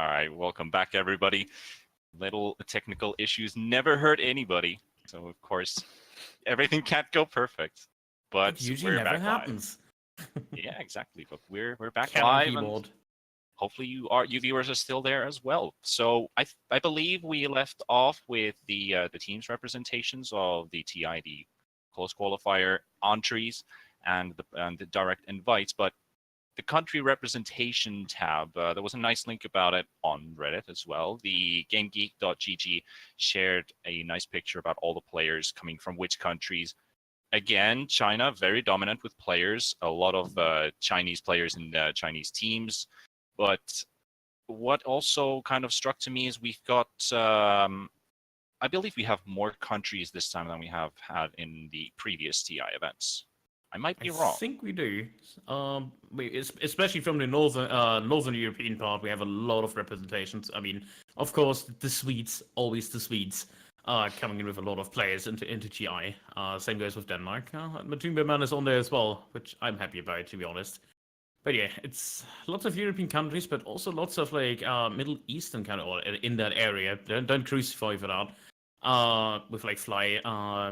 All right, welcome back, everybody. Little technical issues never hurt anybody. So, of course, everything can't go perfect. But It usually we're never back live. happens. Yeah, exactly. But we're back Cat on live, and keyboard. hopefully you viewers are still there as well. So I believe we left off with the team's representations of the TI, the close qualifier entries, and the direct invites. But the country representation tab, there was a nice link about it on Reddit as well. The GameGeek.gg shared a nice picture about all the players coming from which countries. Again, China, very dominant with players, a lot of Chinese players in Chinese teams. But what also kind of struck to me is we've got, I believe we have more countries this time than we have had in the previous TI events. I might be wrong. I think we do. Especially from the northern European part, we have a lot of representations. I mean, of course, the Swedes, always the Swedes, coming in with a lot of players into GI. Same goes with Denmark. Matumba is on there as well, which I'm happy about, to be honest. But yeah, it's lots of European countries, but also lots of like Middle Eastern kind of, or in that area. Don't crucify for that. With like Fly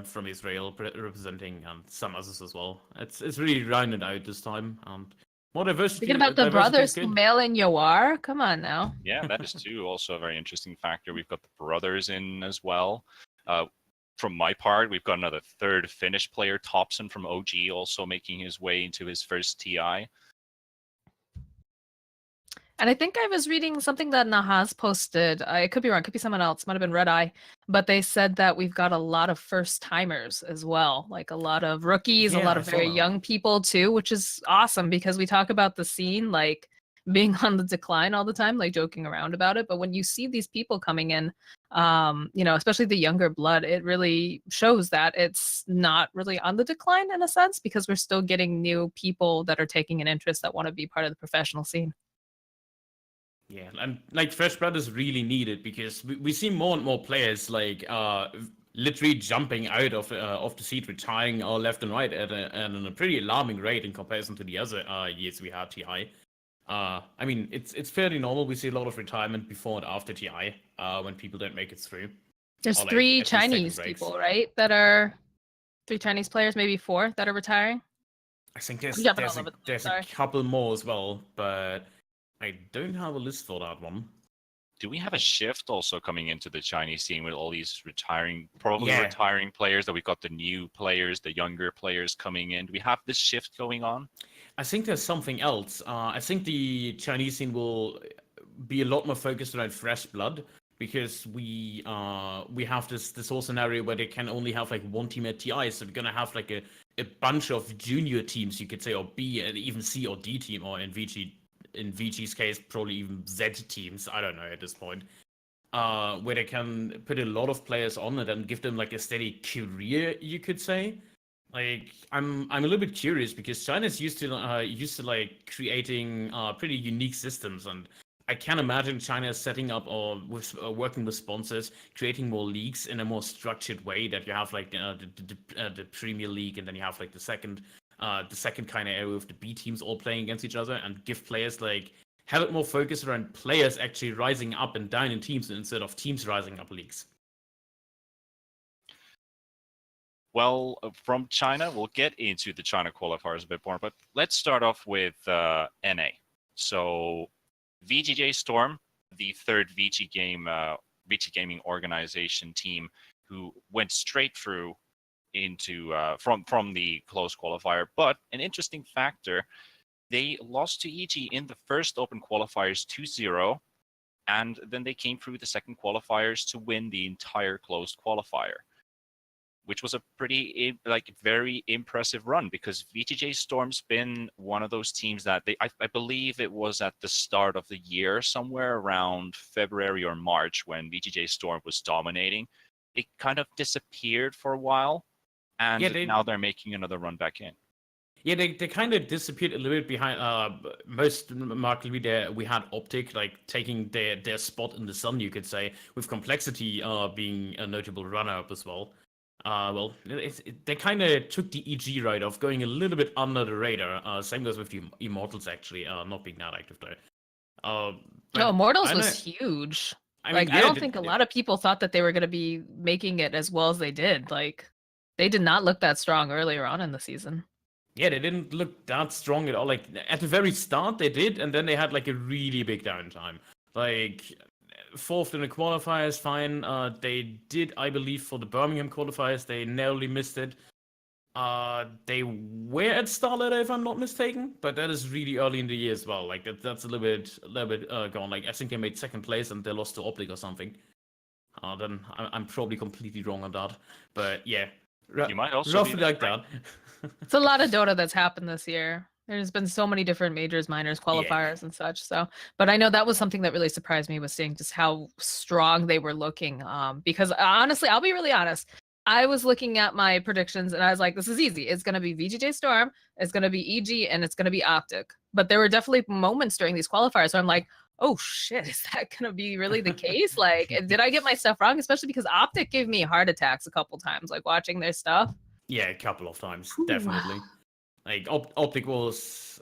from Israel representing and some others as well. It's really rounded out this time. And more diversity. Thinking about the brothers Mel and Yawar. Come on now. Yeah, that is too also a very interesting factor. We've got the brothers in as well. From my part, we've got another third Finnish player, Topson from OG, also making his way into his first TI. And I think I was reading something that Nahaz posted. I could be wrong. Could be someone else. Might have been Red Eye. But they said that we've got a lot of first timers as well. Like a lot of rookies, a lot of very young people too, which is awesome because we talk about the scene like being on the decline all the time, like joking around about it. But when you see these people coming in, especially the younger blood, it really shows that it's not really on the decline in a sense because we're still getting new people that are taking an interest that want to be part of the professional scene. Yeah, and like fresh blood is really needed because we see more and more players like literally jumping out of the seat, retiring all left and right at a pretty alarming rate in comparison to the other years we had TI. I mean, it's fairly normal. We see a lot of retirement before and after TI when people don't make it through. There's like, three Chinese people, right? That are 3 Chinese players, maybe 4 that are retiring. I think there's a couple more as well, but I don't have a list for that one. Do we have a shift also coming into the Chinese scene with all these retiring players, that we've got the new players, the younger players coming in? Do we have this shift going on? I think there's something else. I think the Chinese scene will be a lot more focused around fresh blood because we have this whole scenario where they can only have like one team at TI, so we're gonna have like a bunch of junior teams, you could say, or B and even C or D team, or in VG's case, probably even Z teams, I don't know at this point, where they can put a lot of players on it and give them like a steady career, you could say. Like, I'm a little bit curious because China's used to like creating pretty unique systems, and I can't imagine China setting up or working with sponsors, creating more leagues in a more structured way, that you have like the Premier League, and then you have like the second kind of area with the B teams all playing against each other, and give players like have it more focused around players actually rising up and down in teams instead of teams rising up leagues. Well, from China, we'll get into the China qualifiers a bit more, but let's start off with NA. So VGJ Storm, the third VG Gaming organization team, who went straight through into from the close qualifier. But an interesting factor, they lost to EG in the first open qualifiers 2-0, and then they came through the second qualifiers to win the entire closed qualifier, which was a pretty very impressive run, because VGJ Storm's been one of those teams that I believe it was at the start of the year, somewhere around February or March, when VGJ Storm was dominating. It kind of disappeared for a while, and now they're making another run back in. Yeah, they kind of disappeared a little bit behind. Most remarkably, we had Optic like taking their spot in the sun, you could say, with Complexity being a notable runner-up as well. They kind of took the EG ride off, going a little bit under the radar. Same goes with the Immortals, actually, not being that active though. No, Immortals I know. was huge. I Like, mean, I yeah, don't think a lot of people thought that they were going to be making it as well as they did. Like, they did not look that strong earlier on in the season. yeah, they didn't look that strong at all. Like at the very start, they did, and then they had like a really big downtime. Like fourth in the qualifiers, fine. They did, I believe, for the Birmingham qualifiers, they narrowly missed it. They were at Star Ladder, if I'm not mistaken, but that is really early in the year as well. Like that's a little bit gone. Like I think they made second place and they lost to Optic or something. Then I'm probably completely wrong on that. But yeah, You might also be roughly like right. that. It's a lot of Dota that's happened this year. There's been so many different majors, minors, Yeah. qualifiers, and such. So, but I know that was something that really surprised me was seeing just how strong they were looking. Because honestly, I'll be really honest. I was looking at my predictions and I was like, this is easy. It's gonna be VGJ Storm, it's gonna be EG, and it's gonna be Optic. But there were definitely moments during these qualifiers where I'm like, oh shit, is that gonna be really the case? Like, did I get my stuff wrong? Especially because Optic gave me heart attacks a couple times, like watching their stuff. Yeah, a couple of times, Ooh. definitely. Like Optic was,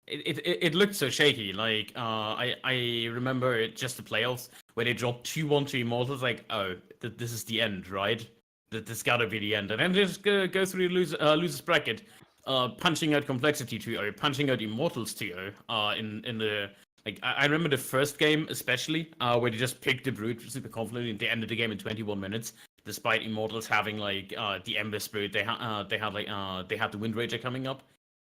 it looked so shaky. Like I remember it just the playoffs where they dropped 2-1 to Immortals. Like, oh, this is the end, right? This gotta be the end. And then they just go through the losers bracket, punching out Complexity 2-0, punching out Immortals 2-0. In the like I remember the first game especially, where they just picked the Brute super confidently and they ended the game in 21 minutes. Despite Immortals having like the Ember Spirit, they had the Wind Rager coming up,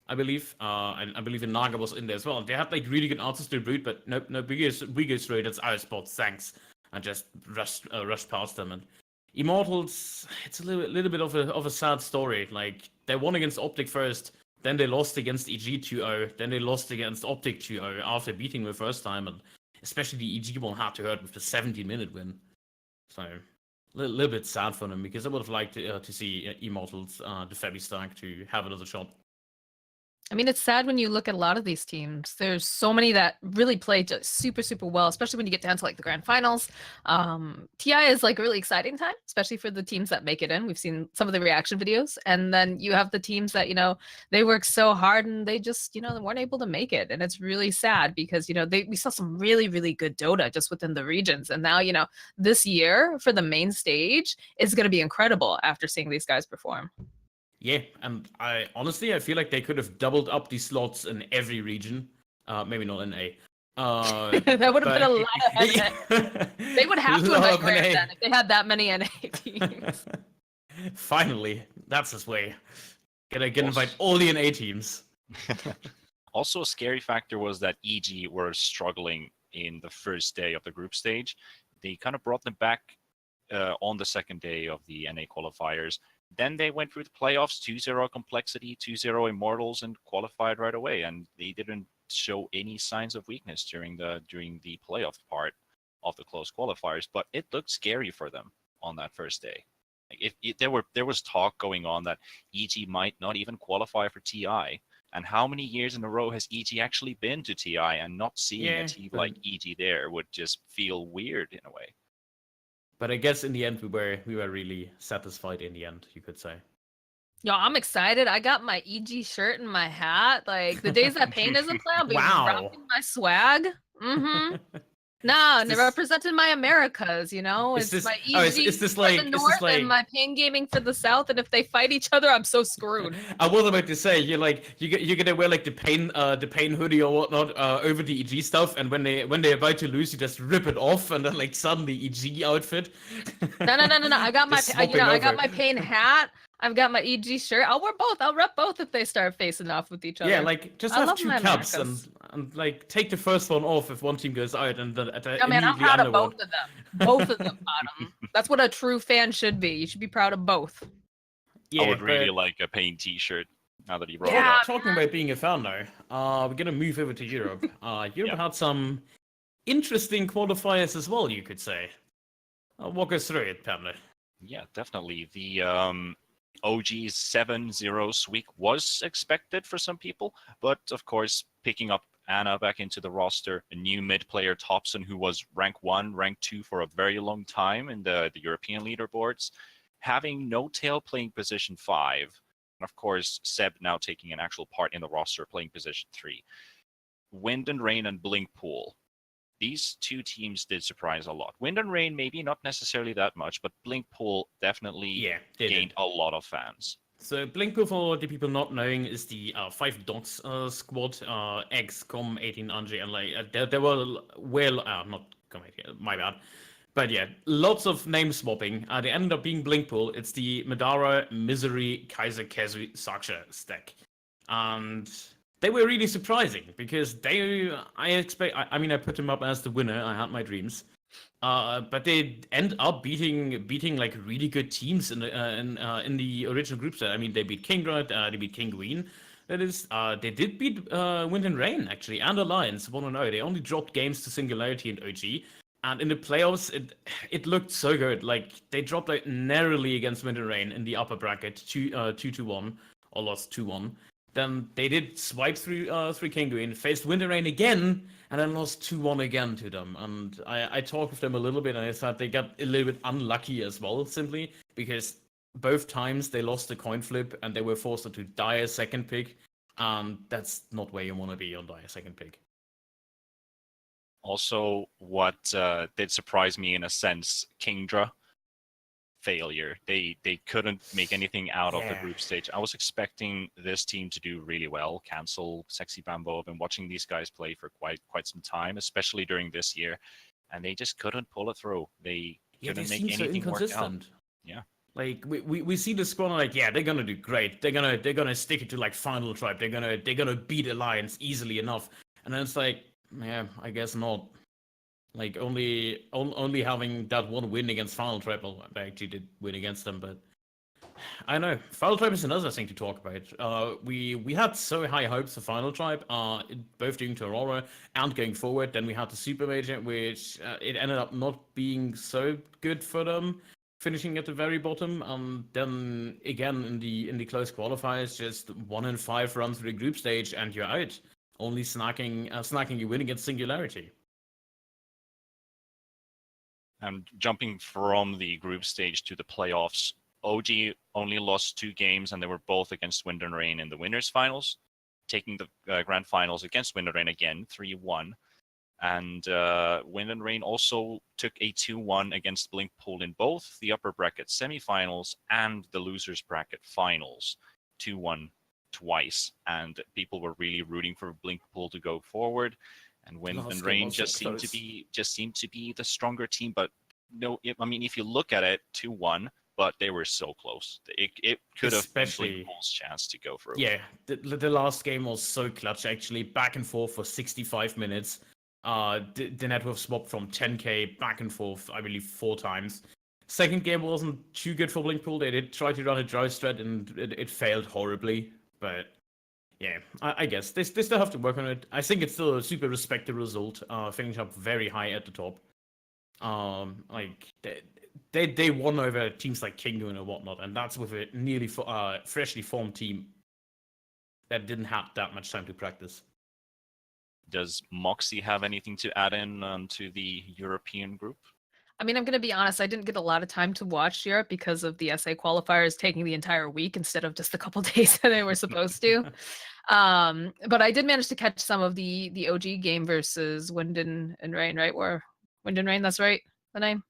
I believe, and I believe Naga was in there as well. They had like really good answers to the Brute, but nope, no we go straight. That's our spot, thanks, and just rushed past them. And Immortals, it's a little bit of a sad story. Like they won against Optic first, then they lost against EG 2-0, then they lost against Optic 2-0 after beating the first time, and especially the EG one had to hurt with the 17-minute win. So. Little bit sad for them because I would have liked to see Immortals, the Febby Stack, to have another shot. I mean, it's sad when you look at a lot of these teams. There's so many that really play just super, super well, especially when you get down to like the grand finals. TI is like a really exciting time, especially for the teams that make it in. We've seen some of the reaction videos, and then you have the teams that, you know, they work so hard and they just, you know, they weren't able to make it. And it's really sad because, you know, we saw some really, really good Dota just within the regions. And now, you know, this year for the main stage is going to be incredible after seeing these guys perform. Yeah, and I honestly feel like they could have doubled up these slots in every region. Maybe not in A. That would have been a lot of NA. They would have to invite Grand then if they had that many NA teams. Finally, that's his way. Gonna invite all the NA teams. Also, a scary factor was that EG were struggling in the first day of the group stage. They kind of brought them back on the second day of the NA qualifiers. Then they went through the playoffs, 2-0 Complexity, 2-0 Immortals, and qualified right away. And they didn't show any signs of weakness during the playoff part of the close qualifiers. But it looked scary for them on that first day. Like there was talk going on that EG might not even qualify for TI. And how many years in a row has EG actually been to TI, and not seeing a team like EG there would just feel weird in a way. But I guess in the end we were really satisfied in the end, you could say. Yo, I'm excited. I got my EG shirt and my hat. Like the days that Pain isn't playing, I'll be rocking my swag. Mm-hmm. No, representing my Americas, you know. It's my EG for the north and my Pain Gaming for the south. And if they fight each other, I'm so screwed. I was about to say you're gonna wear like the pain hoodie or whatnot over the EG stuff, and when they're about to lose, you just rip it off, and then like suddenly EG outfit. No. I got my Pain hat. I've got my EG shirt. I'll wear both. I'll rep both if they start facing off with each other. Yeah, like just have two caps and like take the first one off if one team goes out, and then I'm proud of both of them. Both of them, Bottom. That's what a true fan should be. You should be proud of both. Yeah, I would really like a Pain T-shirt now that you brought it up. Talking about being a fan now, we're gonna move over to Europe. Europe had some interesting qualifiers as well, you could say. Walk us through it, Pamela. Yeah, definitely. The OG's 7-0 sweep was expected for some people, but of course, picking up Anna back into the roster, a new mid player, Thompson, who was rank 1, rank 2 for a very long time in the European leaderboards, having No Tail playing position 5, and of course, Seb now taking an actual part in the roster playing position 3. Wind and Rain and Blink Pool. these two teams did surprise a lot. Wind and Rain, maybe not necessarily that much, but Blinkpool definitely gained a lot of fans. So Blinkpool, for the people not knowing, is the 5 dots squad, XCOM 18 Angie, and like there were not Com 18, my bad. But yeah, lots of name swapping. They ended up being Blinkpool. It's the Madara, Misery, Kaiser Kezu, Saksha stack. And they were really surprising because I put them up as the winner. I had my dreams. But they end up beating like really good teams in the original group set. I mean, they beat Kingdra, they beat Kinguin. That is, they did beat Wind and Rain actually, and Alliance 1-0. They only dropped games to Singularity and OG. And in the playoffs, it looked so good. Like they dropped out narrowly against Wind and Rain in the upper bracket, 2-1, or lost 2-1. Then they did swipe through Kinguin, faced Wind and Rain again, and then lost 2-1 again to them. And I talked with them a little bit, and I thought they got a little bit unlucky as well, simply because both times they lost the coin flip and they were forced to die a second pick. That's not where you want to be on die a second pick. Also, what did surprise me in a sense, Kingdra. Failure. They couldn't make anything out of the group stage. I was expecting this team to do really well. Cancel, Sexy Bambo. I've been watching these guys play for quite some time, especially during this year, and they just couldn't pull it through. They couldn't make anything work out. Yeah. Like we see the squad like, yeah, they're gonna do great. They're gonna stick it to like final tribe. They're gonna beat Alliance easily enough. And then it's like, yeah, I guess not. Like only having that one win against Final Tribe. Well, I actually did win against them, but I know Final Tribe is another thing to talk about. We had so high hopes for Final Tribe, both doing to Aurora and going forward. Then we had the Super Major, which it ended up not being so good for them, finishing at the very bottom. Then again in the close qualifiers, just 1-5 run through the group stage, and you're out. Only snacking you win against Singularity. And jumping from the group stage to the playoffs, OG only lost 2 games, and they were both against Wind and Rain in the winners finals, taking the grand finals against Wind and Rain again, 3-1. And Wind and Rain also took a 2-1 against Blinkpool in both the upper bracket semifinals and the losers bracket finals, 2-1 twice. And people were really rooting for Blinkpool to go forward. And Wind and Rain just seemed to be the stronger team. But no, I mean, if you look at it, 2-1, but they were so close. It could have been Blinkpool's chance to go through. Yeah, the last game was so clutch, actually. Back and forth for 65 minutes. The network swapped from 10k back and forth, I believe, 4 times. Second game wasn't too good for Blinkpool. They did try to run a dry strat, and it failed horribly. But yeah, I guess they still have to work on it. I think it's still a super respectable result. Finishing up very high at the top. Like they won over teams like Kinguin and whatnot, and that's with a nearly freshly formed team that didn't have that much time to practice. Does Moxie have anything to add in to the European group? I mean, I'm going to be honest, I didn't get a lot of time to watch Europe because of the SA qualifiers taking the entire week instead of just a couple days that they were supposed to. But I did manage to catch some of the OG game versus Wind and Rain, right? Where Wind and Rain, that's right, the name?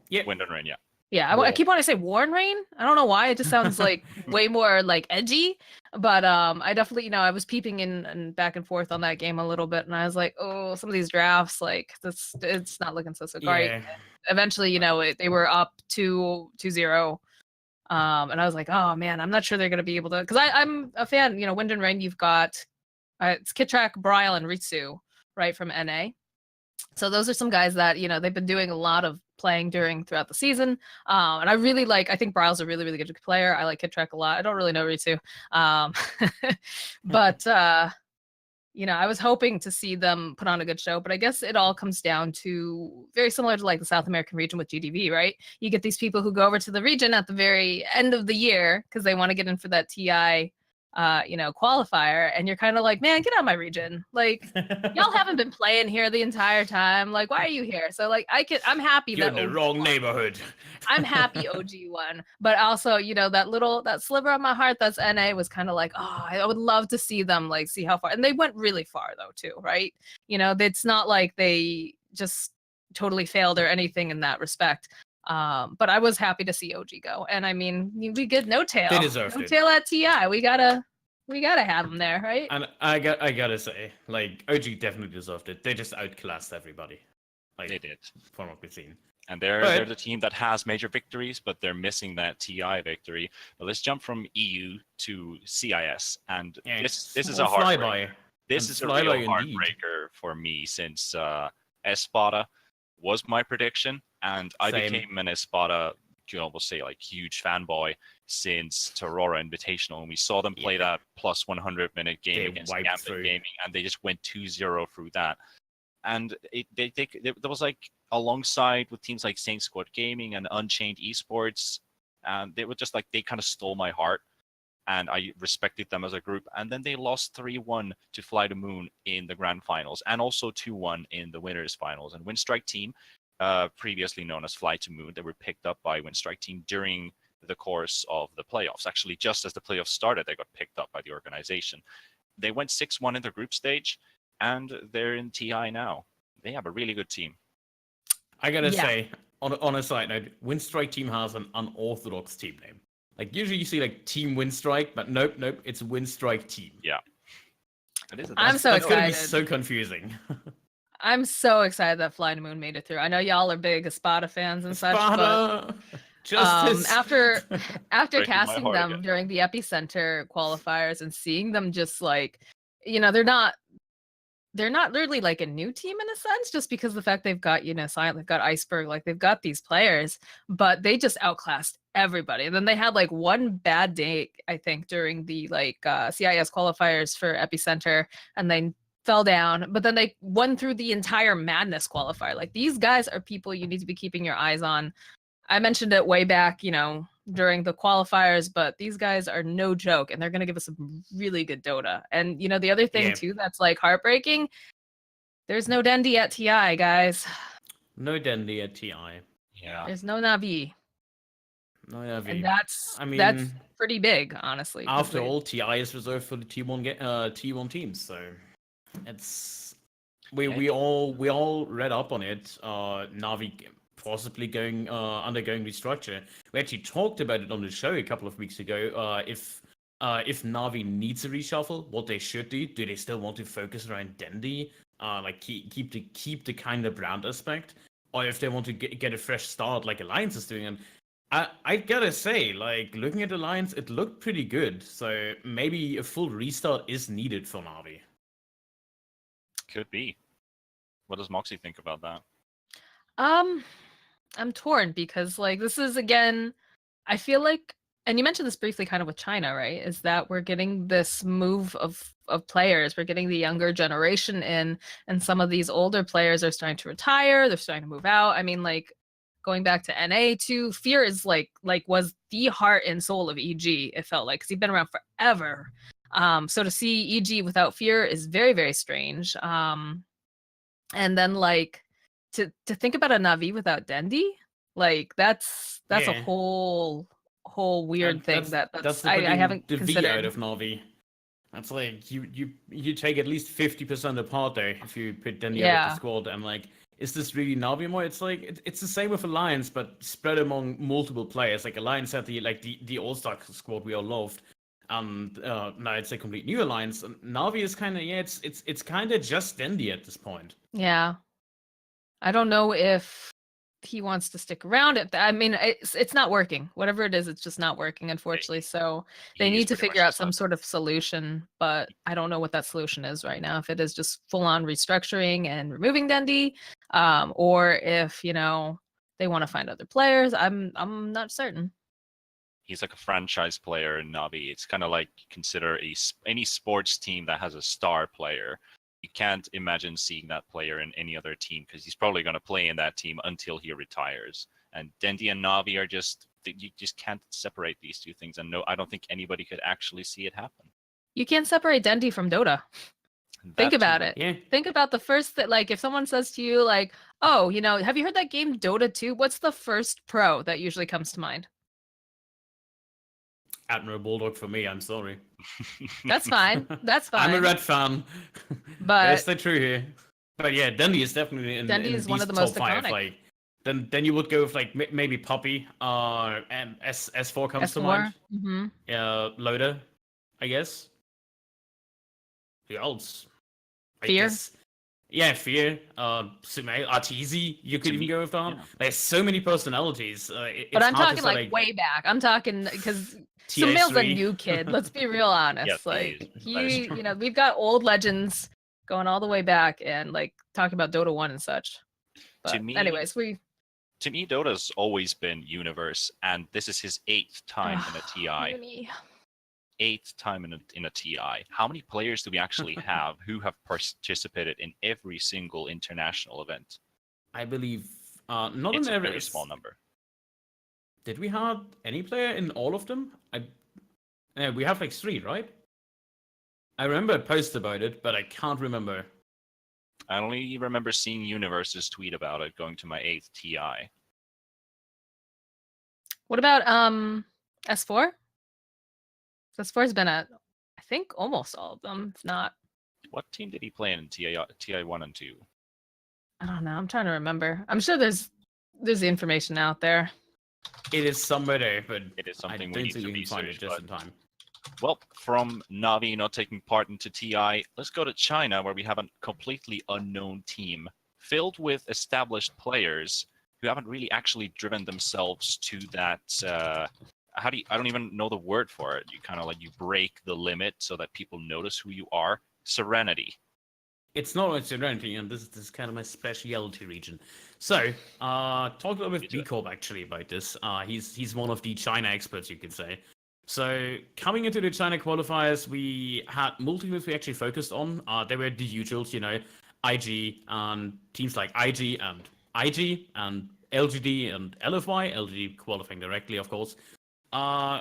Yeah. Wind and Rain, yeah. Yeah, I keep wanting to say War and Rain. I don't know why. It just sounds like way more like edgy. But I definitely, I was peeping in and back and forth on that game a little bit, and I was like, oh, some of these drafts, like it's not looking so great. Yeah. Eventually, they were up 2-0. And I was like, oh man, I'm not sure they're gonna be able to, because I'm a fan. Wind and Rain, you've got it's Kitrak, Bryle, and Ritsu, right, from NA. So those are some guys that they've been doing a lot of playing throughout the season, and I really I think Bryle's a really, really good player. I like Kitrak a lot. I don't really know Ritsu, but I was hoping to see them put on a good show. But I guess it all comes down to very similar to like the South American region with GDV, right? You get these people who go over to the region at the very end of the year because they want to get in for that TI qualifier, and you're kind of like, man, get out of my region. Like, y'all haven't been playing here the entire time. Like, why are you here? So like, I'm happy You're that in the wrong neighborhood. I'm happy OG won, but also, that sliver of my heart that's NA was kind of like, oh, I would love to see them like see how far, and they went really far though too, right? It's not like they just totally failed or anything in that respect. But I was happy to see OG go, and I mean, we get No Tail. They deserved No it. Tail at TI. We gotta have him there, right? And I gotta say, like, OG definitely deserved it. They just outclassed everybody. Like, They did. From what we've seen. And they're the team that has major victories, but they're missing that TI victory. But let's jump from EU to CIS, and this is a heartbreaker. This is a real heartbreaker for me, since Espada was my prediction, and I became an Espada, you can almost say, like, huge fanboy since Torora Invitational, and we saw them play that plus 100-minute game against Gambit Gaming, and they just went 2-0 through that. And there was like, alongside with teams like Saint Squad Gaming and Unchained Esports, and they were just like, they kind of stole my heart, and I respected them as a group. And then they lost 3-1 to Fly the Moon in the grand finals, and also 2-1 in the winners finals. And Winstrike Team, previously known as Fly to Moon, they were picked up by Winstrike Team during the course of the playoffs. Actually, just as the playoffs started, they got picked up by the organization. They went 6-1 in the group stage, and they're in TI now. They have a really good team. I gotta say, on a side note, Winstrike Team has an unorthodox team name. Like, usually you see like Team Winstrike, but nope, it's Winstrike Team. Yeah. I'm so excited. It's gonna be so confusing. I'm so excited that Fly to Moon made it through. I know y'all are big Espada fans and such, but after casting them during the Epicenter qualifiers and seeing them just like, they're not really like a new team in a sense, just because of the fact they've got, Silent, they've got Iceberg, like they've got these players, but they just outclassed everybody. And then they had like one bad day, I think, during the CIS qualifiers for Epicenter, and they fell down, but then they won through the entire Madness qualifier. Like, these guys are people you need to be keeping your eyes on. I mentioned it way back, during the qualifiers, but these guys are no joke, and they're going to give us some really good Dota. And, the other thing too that's like heartbreaking, there's no Dendi at TI, guys. No Dendi at TI. Yeah. There's no Navi. No Navi. And that's pretty big, honestly. After all, TI is reserved for the T1 teams, so it's we all read up on it. Navi possibly undergoing restructure. We actually talked about it on the show a couple of weeks ago. If Navi needs a reshuffle, what they should do. Do they still want to focus around Dendi? Like keep the kind of brand aspect, or if they want to get a fresh start like Alliance is doing. And I gotta say, like, looking at Alliance, it looked pretty good. So maybe a full restart is needed for Navi. Could be. What does Moxie think about that? I'm torn, because like, this is, again, I feel like, and you mentioned this briefly kind of with China, right? Is that we're getting this move of players. We're getting the younger generation in, and some of these older players are starting to retire. They're starting to move out. I mean, like, going back to NA too, Fear is like was the heart and soul of EG, it felt like, because he'd been around forever. So to see EG without Fear is very, very strange. And then like to think about a Navi without Dendi, like that's a whole weird thing that's I haven't the considered. V out of Navi. That's like you take at least 50% apart there if you put Dendi out of the squad. And like, is this really Navi more? It's like it's the same with Alliance, but spread among multiple players. Like, Alliance had the All-Star squad we all loved, and now it's a complete new Alliance. And Navi is kind of it's kind of just Dendi at this point. Yeah, I don't know if he wants to stick around. I mean, it's not working. Whatever it is, it's just not working, unfortunately. So they need to figure out some sort of solution, but I don't know what that solution is right now. If it is just full on restructuring and removing Dendi, or if they want to find other players. I'm not certain. He's like a franchise player in Navi. It's kind of like, consider any sports team that has a star player. You can't imagine seeing that player in any other team, because he's probably going to play in that team until he retires. And Dendi and Navi are you just can't separate these two things. And no, I don't think anybody could actually see it happen. You can't separate Dendi from Dota. Think That about too. it. Yeah. Think about the first that, like, if someone says to you, like, "Oh, have you heard that game Dota 2?" What's the first pro that usually comes to mind? Admiral Bulldog for me. I'm sorry. That's fine. That's fine. I'm a Red fan. Gotta But stay true here. But yeah, Dendi is definitely Dendi in is one these of the top most five. iconic. Like, then you would go with like maybe Poppy, and S4 comes to mind. S4. Mm-hmm. Loader, I guess. Who else? I Fear. guess. Yeah, Fear. Sume, Arteezy. You could To even me, go with that. yeah. There's so many personalities. It's But I'm hard talking to say, like way back. I'm talking because TA3. Sumail's a new kid. Let's be real honest. Yes, he Like is. That is he, true. we've got old legends going all the way back and like talking about Dota 1 and such. To But me, anyways, Dota's always been Universe, and this is his 8th time in a TI. Uni. 8th time in a TI. How many players do we actually have who have participated in every single international event? I believe not It's in a every. very small number. Did we have any player in all of them? We have like 3, right? I remember a post about it, but I can't remember. I only remember seeing Universe's tweet about it going to my 8th TI. What about S4? S4's been at, I think, almost all of them. If not, What team did he play in TI 1 and 2? I don't know. I'm trying to remember. I'm sure there's the information out there. It is somewhere there, but It is I something don't we need think to we can find it research. just in time. Well, from Navi not taking part into TI, let's go to China, where we have a completely unknown team filled with established players who haven't really actually driven themselves to that. I don't even know the word for it. You kind of like you break the limit so that people notice who you are. Serenity. It's not like Serenity, and this is kind of my specialty region. So, talked a little with B Corp actually about this. He's one of the China experts, you could say. So, coming into the China qualifiers, we had multiples we actually focused on. They were the usuals, IG and teams like IG and LGD and LFY, LGD qualifying directly, of course.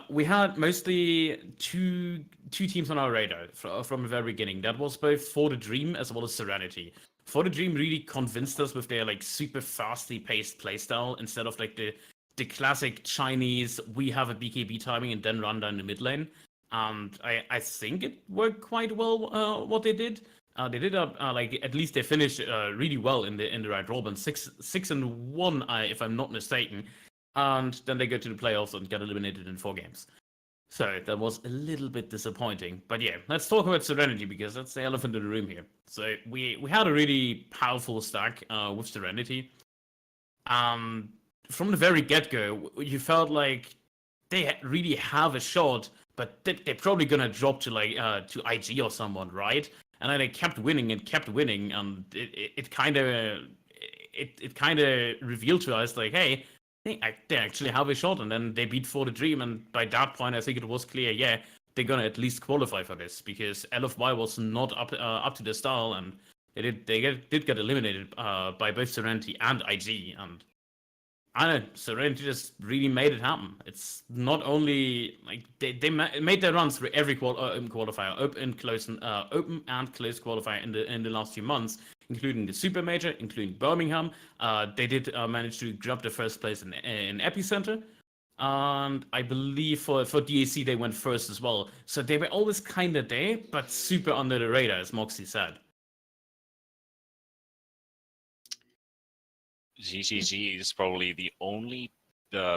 We had mostly two teams on our radar from the very beginning. That was both For the Dream as well as Serenity. For the Dream really convinced us with their like super fastly paced playstyle instead of like the classic Chinese we have a BKB timing and then run down the mid lane. And I think it worked quite well what they did. They did like at least they finished really well in the right Robin 6-1 if I'm not mistaken. And then they go to the playoffs and get eliminated in 4 games. So that was a little bit disappointing. But yeah, let's talk about Serenity because that's the elephant in the room here. So we had a really powerful stack with Serenity. From the very get-go, you felt like they really have a shot, but they're probably gonna drop to like to IG or someone, right? And then they kept winning and kept winning, and it kind of revealed to us like, hey, they actually have a shot, and then they beat For the Dream, and by that point, I think it was clear, yeah, they're gonna at least qualify for this because LFY was not up to the style, and they did get eliminated by both Serenity and IG, and I don't know, Serenity just really made it happen. It's not only like they made their runs through every qualifier, open and close qualifier in the last few months, including the Super Major, including Birmingham. They did manage to grab the first place in Epicenter. And I believe for DAC they went first as well. So they were always kind of there, but super under the radar, as Moxie said. ZZZ is probably the only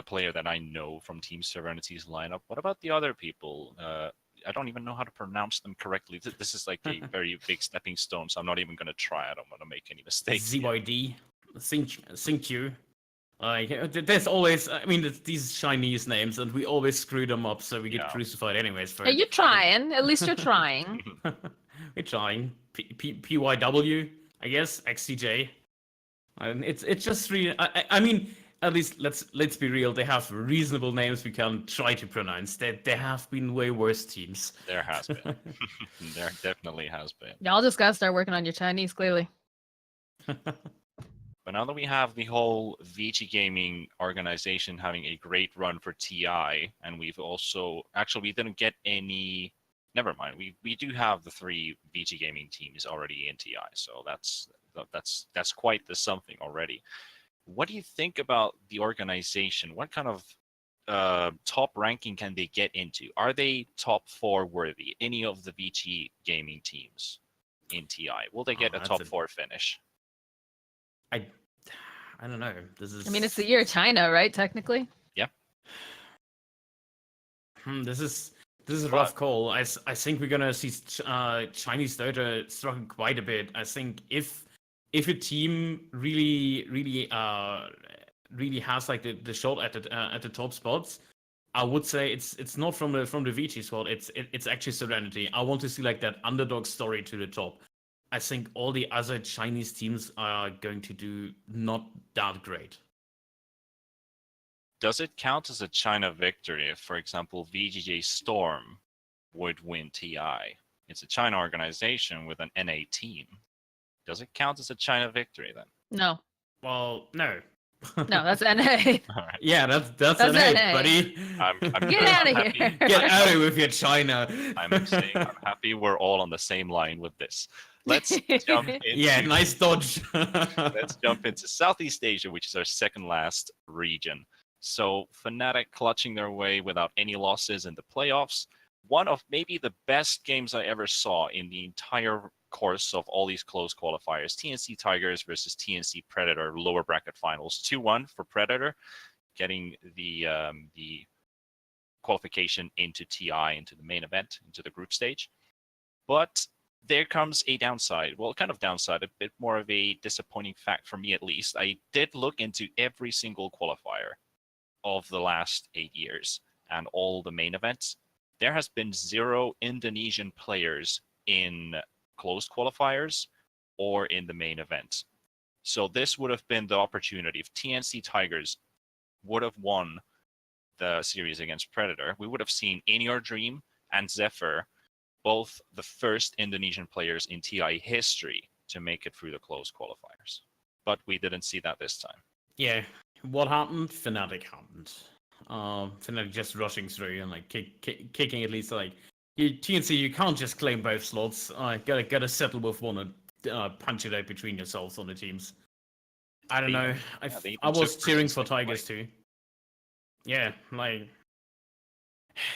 player that I know from Team Serenity's lineup. What about the other people? I don't even know how to pronounce them correctly. This is like a very big stepping stone, so I'm not even going to try. I don't want to make any mistakes. ZYD, Synq, there's always, I mean, these Chinese names, and we always screw them up, so we get crucified anyways. For hey, you're trying. At least you're trying. We're trying. PYW, I guess. XCJ. And it's just really. I mean, at least let's be real. They have reasonable names we can try to pronounce. There have been way worse teams. There has been. There definitely has been. Y'all just gotta start working on your Chinese, clearly. But now that we have the whole VG Gaming organization having a great run for TI, and we've also we didn't get any never mind. We do have the 3 VG gaming teams already in TI, so that's quite the something already. What do you think about the organization? What kind of top ranking can they get into? Are they top 4 worthy? Any of the VG gaming teams in TI? Will they get a top 4 finish? I don't know. I mean, it's the year of China, right? Technically. Yeah. This is a rough call. I think we're gonna see Chinese Dota struggle quite a bit. I think if a team really has like the shot at the top spots, I would say it's not from the VG squad. It's actually Serenity. I want to see like that underdog story to the top. I think all the other Chinese teams are going to do not that great. Does it count as a China victory if, for example, VGJ Storm would win TI? It's a China organization with an NA team. Does it count as a China victory then? No. Well, no. No, that's NA. All right. Yeah, that's NA, buddy. I'm Get out of here. Get out of here with your China. I'm saying I'm happy we're all on the same line with this. Let's jump into Yeah, nice dodge. let's jump into Southeast Asia, which is our second last region. So Fnatic clutching their way without any losses in the playoffs. One of maybe the best games I ever saw in the entire course of all these close qualifiers. TNC Tigers versus TNC Predator lower bracket finals. 2-1 for Predator, getting the qualification into TI, into the main event, into the group stage. But there comes a downside. Well, kind of downside, a bit more of a disappointing fact for me at least. I did look into every single qualifier of the last 8 years and all the main events. There has been 0 Indonesian players in closed qualifiers or in the main event. So this would have been the opportunity. If TNC Tigers would have won the series against Predator, we would have seen In Your Dream and Zephyr, both the first Indonesian players in TI history to make it through the closed qualifiers. But we didn't see that this time. Yeah, what happened? Fnatic happened. Fnatic just rushing through and like kicking at least like TNC. You can't just claim both slots. Gotta settle with one and punch it out between yourselves on the teams. I don't know. I was cheering for Tigers too. Yeah, like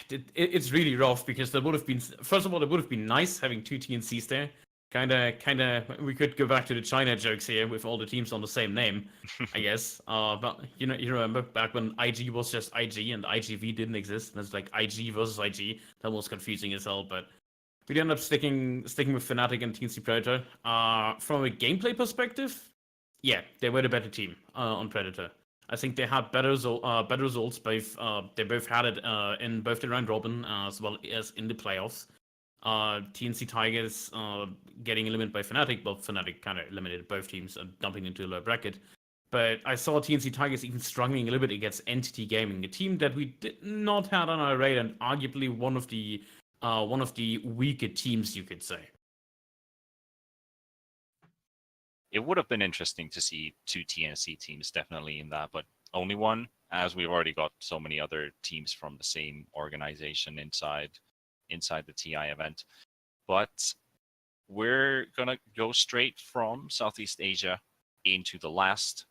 it's really rough because there would have been, first of all, it would have been nice having 2 TNCs there. Kinda. We could go back to the China jokes here with all the teams on the same name, I guess. But you remember back when IG was just IG and IGV didn't exist, and it's like IG versus IG. That was confusing as hell. But we ended up sticking with Fnatic and TNC Predator. From a gameplay perspective, yeah, they were the better team on Predator. I think they had better results. They both had it in both the round robin as well as in the playoffs. TNC Tigers getting eliminated by Fnatic, but Fnatic kind of eliminated both teams and dumping into the lower bracket. But I saw TNC Tigers even struggling a little bit against Entity Gaming, a team that we did not have on our radar, and arguably one of the weaker teams, you could say. It would have been interesting to see 2 TNC teams definitely in that, but only one, as we've already got so many other teams from the same organization inside the TI event. But we're gonna go straight from Southeast Asia into the last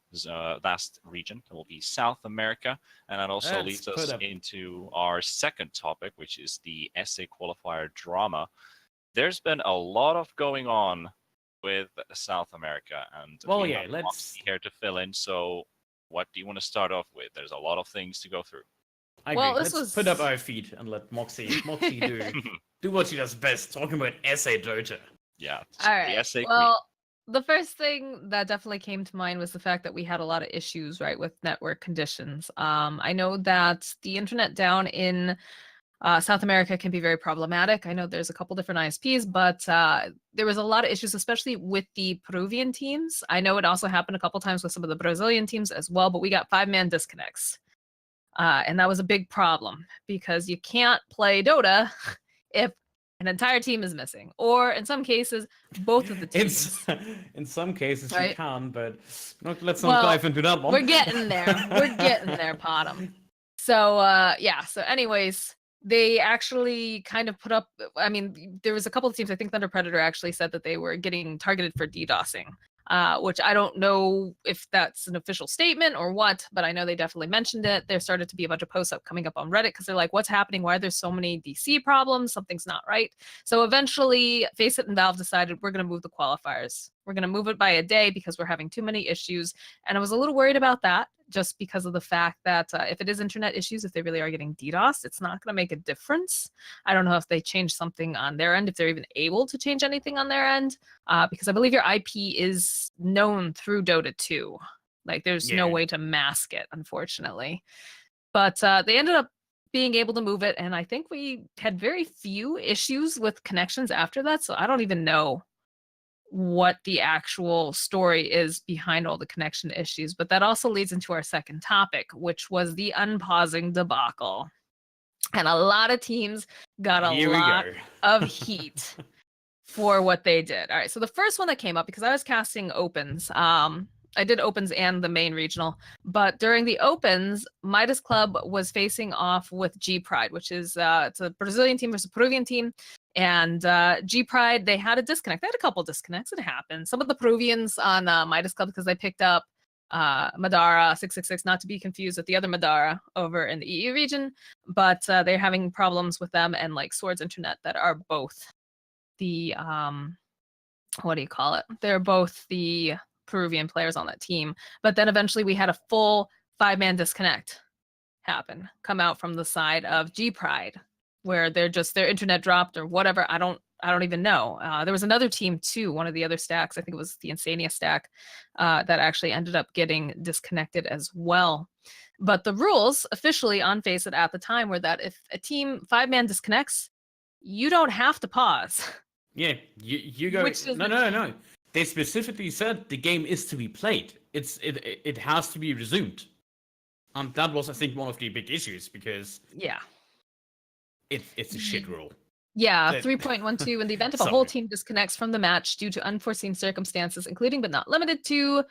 region. That will be South America, and that also leads us into our second topic, which is the SA qualifier drama. There's been a lot of going on with South America, and let's be here to fill in. So what do you want to start off with? There's a lot of things to go through. Let's put up our feet and let Moxie do what she does best, talking about SA Dota. Yeah. All right. Well, the first thing that definitely came to mind was the fact that we had a lot of issues, right, with network conditions. I know that the internet down in South America can be very problematic. I know there's a couple different ISPs, but there was a lot of issues, especially with the Peruvian teams. I know it also happened a couple times with some of the Brazilian teams as well, but we got 5-man disconnects. And that was a big problem because you can't play Dota if an entire team is missing, or in some cases, both of the teams. In some cases, right? You can, but let's not dive into that one. We're getting there. We're getting there, Potom. So, So anyways, they actually kind of put up, I mean, there was a couple of teams, I think Thunder Predator actually said that they were getting targeted for DDoSing, which I don't know if that's an official statement or what, but I know they definitely mentioned it. There started to be a bunch of posts coming up on Reddit because they're like, what's happening? Why are there so many DC problems? Something's not right. So eventually, Faceit and Valve decided we're going to move the qualifiers. We're going to move it by a day because we're having too many issues. And I was a little worried about that, just because of the fact that if it is internet issues, if they really are getting DDoS, it's not going to make a difference. I don't know if they change something on their end, if they're even able to change anything on their end, because I believe your IP is known through Dota 2. Like, there's no way to mask it, unfortunately. But they ended up being able to move it, and I think we had very few issues with connections after that, so I don't even know what the actual story is behind all the connection issues. But that also leads into our second topic, which was the unpausing debacle. And a lot of teams got a lot of heat for what they did. All right, so the first one that came up, because I was casting opens, I did opens and the main regional, but during the opens, Midas Club was facing off with G Pride, which is it's a Brazilian team versus a Peruvian team. And G Pride, they had a disconnect. They had a couple disconnects. It happened. Some of the Peruvians on Midas Club, because they picked up Madara 666, not to be confused with the other Madara over in the EU region, but they're having problems with them and like Swords Internet that are both the what do you call it? They're both the Peruvian players on that team. But then eventually we had a full 5-man disconnect happen, come out from the side of G Pride, where they're just their internet dropped or whatever. I don't even know. There was another team too, one of the other stacks, I think it was the Insania stack, that actually ended up getting disconnected as well. But the rules officially on Faceit at the time were that if a team 5-man disconnects, you don't have to pause. Yeah, you go. No. They specifically said the game is to be played. It has to be resumed. And that was, I think, one of the big issues, because it's a shit rule. Yeah, 3.12, in the event of a whole team disconnects from the match due to unforeseen circumstances, including but not limited to,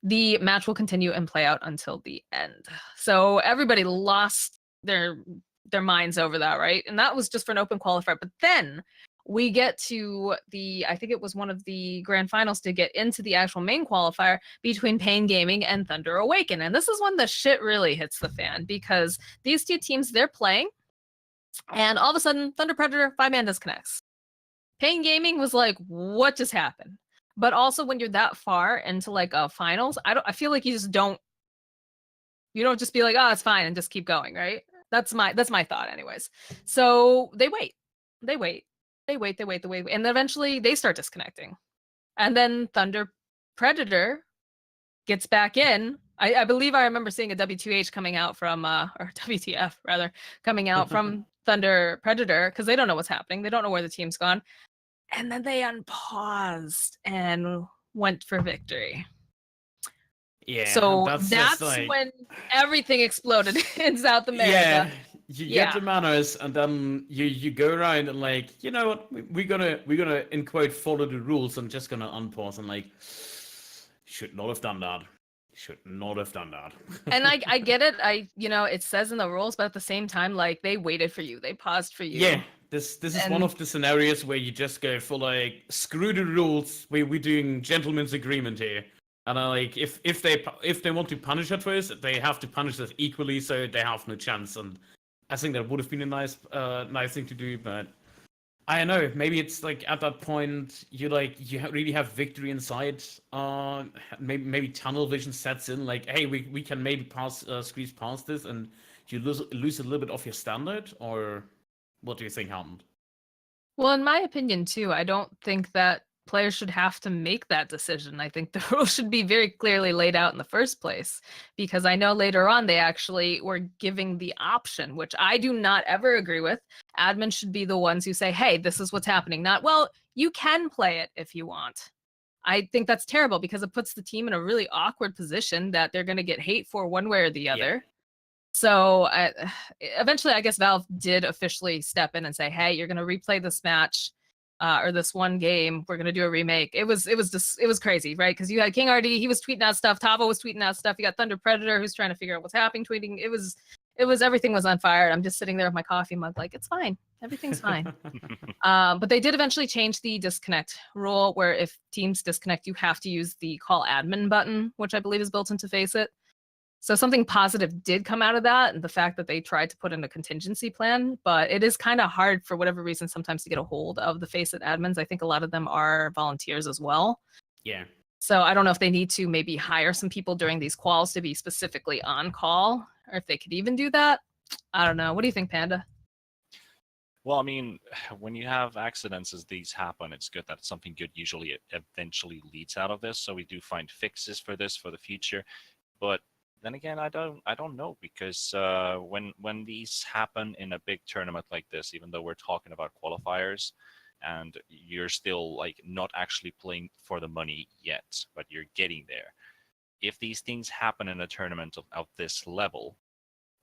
the match will continue and play out until the end. So everybody lost their minds over that, right? And that was just for an open qualifier. But then we get to I think it was one of the grand finals to get into the actual main qualifier between Pain Gaming and Thunder Awaken. And this is when the shit really hits the fan, because these two teams, they're playing, and all of a sudden, Thunder Predator 5-man disconnects. Pain Gaming was like, what just happened? But also, when you're that far into like a finals, I feel like you don't just be like, oh, it's fine, and just keep going, right? That's my thought, anyways. So they wait, and then eventually they start disconnecting, and then Thunder Predator gets back in. I believe I remember seeing a W2H coming out from or WTF rather, coming out from Thunder Predator, because they don't know what's happening. They don't know where the team's gone. And then they unpaused and went for victory. Yeah. So that's like, when everything exploded in South America. Yeah. You get the manners, and then you go around and like, you know what, we're gonna in quote follow the rules. I'm just gonna unpause, and like, should not have done that. And I get it. It says in the rules, but at the same time, like, they waited for you. They paused for you. Yeah, this is one of the scenarios where you just go for like, screw the rules. We're doing gentleman's agreement here. And like, if they want to punish at first, they have to punish us equally, so they have no chance. And I think that would have been a nice thing to do, but I don't know. Maybe it's like at that point you really have victory in sight. Maybe tunnel vision sets in. Like, hey, we can maybe squeeze past this, and you lose a little bit of your standard. Or what do you think happened? Well, in my opinion too, I don't think that players should have to make that decision. I think the rules should be very clearly laid out in the first place, because I know later on they actually were giving the option, which I do not ever agree with. Admins should be the ones who say, hey, this is what's happening. Not, well, you can play it if you want. I think that's terrible, because it puts the team in a really awkward position that they're going to get hate for one way or the other. Yeah. So eventually, I guess Valve did officially step in and say, hey, you're going to replay this match. Or this one game, we're gonna do a remake. It was crazy, right? Because you had King RD, he was tweeting out stuff. Tavo was tweeting out stuff. You got Thunder Predator, who's trying to figure out what's happening, tweeting. It was everything was on fire. I'm just sitting there with my coffee mug, like, it's fine, everything's fine. But they did eventually change the disconnect rule, where if teams disconnect, you have to use the call admin button, which I believe is built into Faceit. So something positive did come out of that, and the fact that they tried to put in a contingency plan, but it is kind of hard for whatever reason sometimes to get a hold of the Faceit admins. I think a lot of them are volunteers as well. Yeah. So I don't know if they need to maybe hire some people during these calls to be specifically on call, or if they could even do that. I don't know. What do you think, Panda? Well, I mean, when you have accidents as these happen, it's good that something good usually eventually leads out of this. So we do find fixes for this for the future. But then again, I don't know, because when these happen in a big tournament like this, even though we're talking about qualifiers, and you're still like not actually playing for the money yet, but you're getting there. If these things happen in a tournament of this level,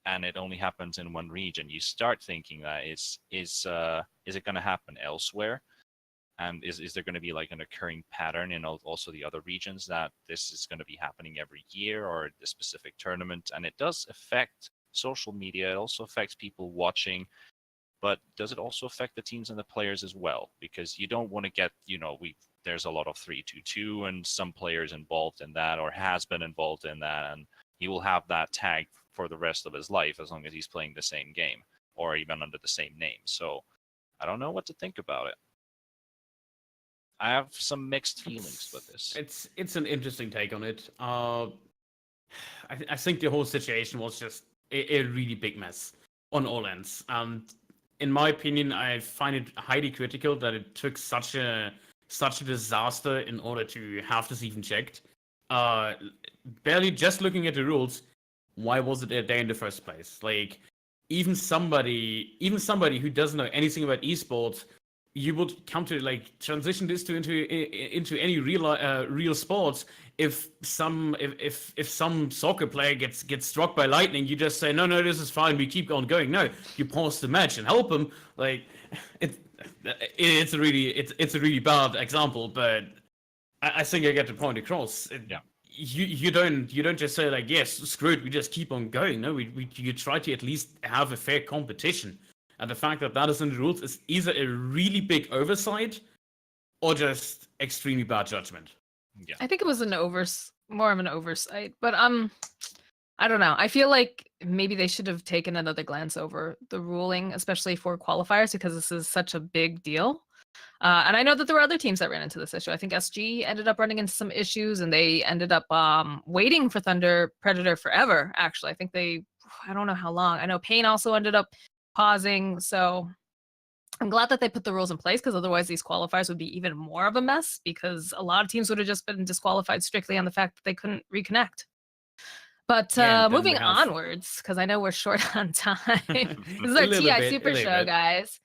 and it only happens in one region, you start thinking that is it going to happen elsewhere? And is there going to be like an occurring pattern in also the other regions that this is going to be happening every year or the specific tournament? And it does affect social media. It also affects people watching. But does it also affect the teams and the players as well? Because you don't want to get, there's a lot of 3-2-2 and some players involved in that or has been involved in that. And he will have that tag for the rest of his life as long as he's playing the same game or even under the same name. So I don't know what to think about it. I have some mixed feelings with this. It's an interesting take on it. I think the whole situation was just a really big mess on all ends. And in my opinion, I find it highly critical that it took such a disaster in order to have this even checked. Barely just looking at the rules, why was it there in the first place? Like, even somebody who doesn't know anything about esports, you would come to like transition this into any real sports. If some soccer player gets struck by lightning, you just say no, this is fine, we keep on going. No, you pause the match and help him. Like, it's a really bad example, but I think I get the point across. Yeah. You don't just say like, yes, screw it, we just keep on going. No, you try to at least have a fair competition. And the fact that is in the rules is either a really big oversight or just extremely bad judgment. Yeah. I think it was more of an oversight, but I don't know. I feel like maybe they should have taken another glance over the ruling, especially for qualifiers, because this is such a big deal. And I know that there were other teams that ran into this issue. I think SG ended up running into some issues, and they ended up waiting for Thunder Predator forever, actually. I think I don't know how long. I know Pain also ended up pausing. So I'm glad that they put the rules in place, because otherwise these qualifiers would be even more of a mess, because a lot of teams would have just been disqualified strictly on the fact that they couldn't reconnect. But moving onwards, because I know we're short on time. This is our TI Super Show, guys.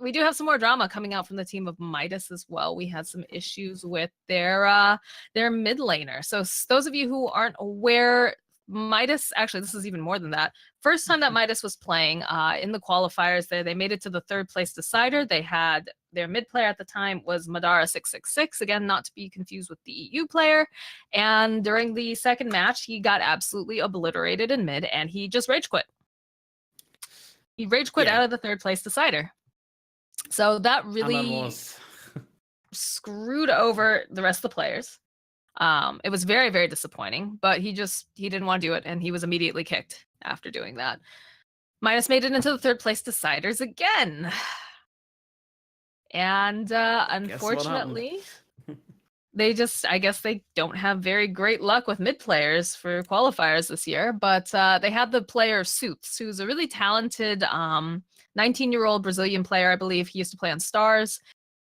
We do have some more drama coming out from the team of Midas as well. We had some issues with their mid laner. So those of you who aren't aware, Midas, actually, this is even more than that. First time that Midas was playing in the qualifiers, they made it to the third place decider. They had their mid player at the time was Madara666, again, not to be confused with the EU player. And during the second match, he got absolutely obliterated in mid, and he just rage quit. He rage quit out of the third place decider. So that really screwed over the rest of the players. It was very, very disappointing, but he didn't want to do it, and he was immediately kicked after doing that. Midas made it into the third place deciders again. And unfortunately, I guess they don't have very great luck with mid players for qualifiers this year, but they had the player Suits, who's a really talented 19-year-old Brazilian player. I believe he used to play on Stars.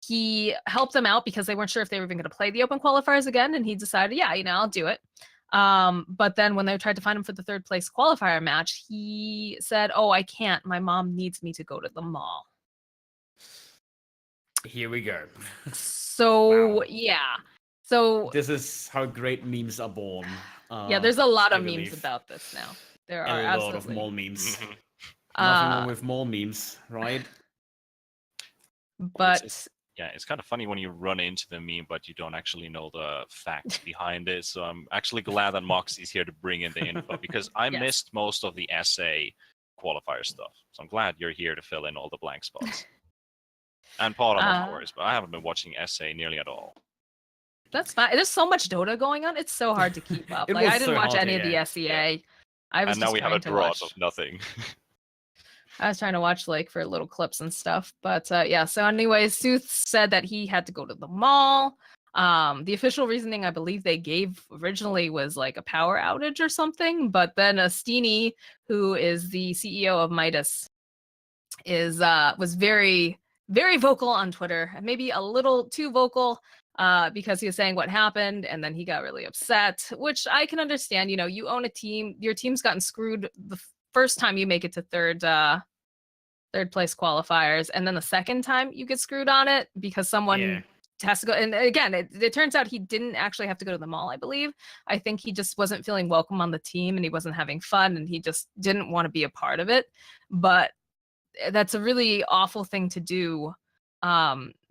He helped them out because they weren't sure if they were even going to play the open qualifiers again, and he decided, I'll do it. But then when they tried to find him for the third place qualifier match, he said, I can't. My mom needs me to go to the mall. Here we go. So, wow. Yeah. So this is how great memes are born. There's a lot of memes about this now. There are a lot of mall memes. Nothing wrong with mall memes, right? But Yeah, it's kind of funny when you run into the meme, but you don't actually know the facts behind it. So I'm actually glad that Moxie's here to bring in the info because I Yes. missed most of the SA qualifier stuff. So I'm glad you're here to fill in all the blank spots. And Potom, of course, but I haven't been watching SA nearly at all. That's fine. There's so much Dota going on. It's so hard to keep up. It Like was I didn't so watch hard, any of the yeah. SEA. I was And now just we have trying a to drought watch. of nothing. I was trying to watch like for little clips and stuff. But yeah, so anyways, Sooth said that he had to go to the mall. The official reasoning I believe they gave originally was like a power outage or something, but then Steenie, who is the CEO of Midas, was very, very vocal on Twitter, and maybe a little too vocal. Because he was saying what happened, and then he got really upset, which I can understand. You know, you own a team, your team's gotten screwed the first time you make it to third place qualifiers, and then the second time you get screwed on it because someone has to go. And again, it turns out he didn't actually have to go to the mall, I believe. I think he just wasn't feeling welcome on the team, and he wasn't having fun, and he just didn't want to be a part of it. But that's a really awful thing to do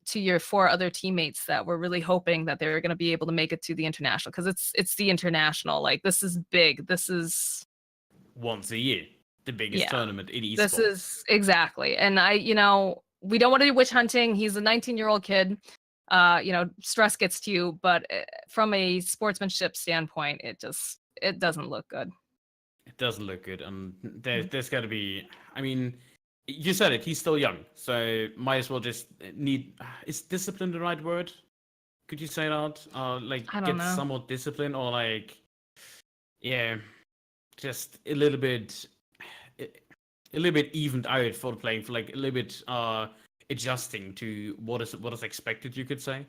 to your 4 other teammates that were really hoping that they were going to be able to make it to the international, because it's the international. Like, this is big. This is once a year, the biggest tournament in esports. This is exactly. And we don't want to do witch hunting. He's a 19-year-old kid. Stress gets to you, but from a sportsmanship standpoint, it doesn't look good. It doesn't look good, and there's got to be. I mean, you said it. He's still young, so might as well just need. Is discipline the right word? Could you say that? Like I don't get know. somewhat discipline, or like, just a little bit evened out for the playing, for like a little bit adjusting to what is expected. You could say.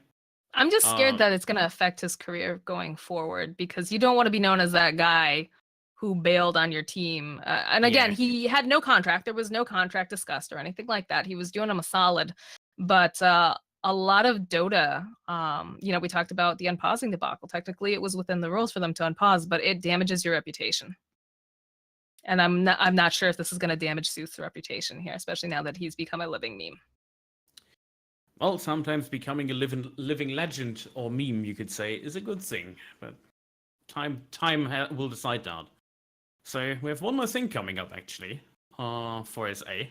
I'm just scared that it's going to affect his career going forward, because you don't want to be known as that guy who bailed on your team. And again, he had no contract. There was no contract discussed or anything like that. He was doing him a solid. But a lot of Dota, we talked about the unpausing debacle. Technically, it was within the rules for them to unpause, but it damages your reputation. And I'm not sure if this is going to damage Sooth's reputation here, especially now that he's become a living meme. Well, sometimes becoming a living legend or meme, you could say, is a good thing. But time will decide that. So we have one more thing coming up, actually, for SA.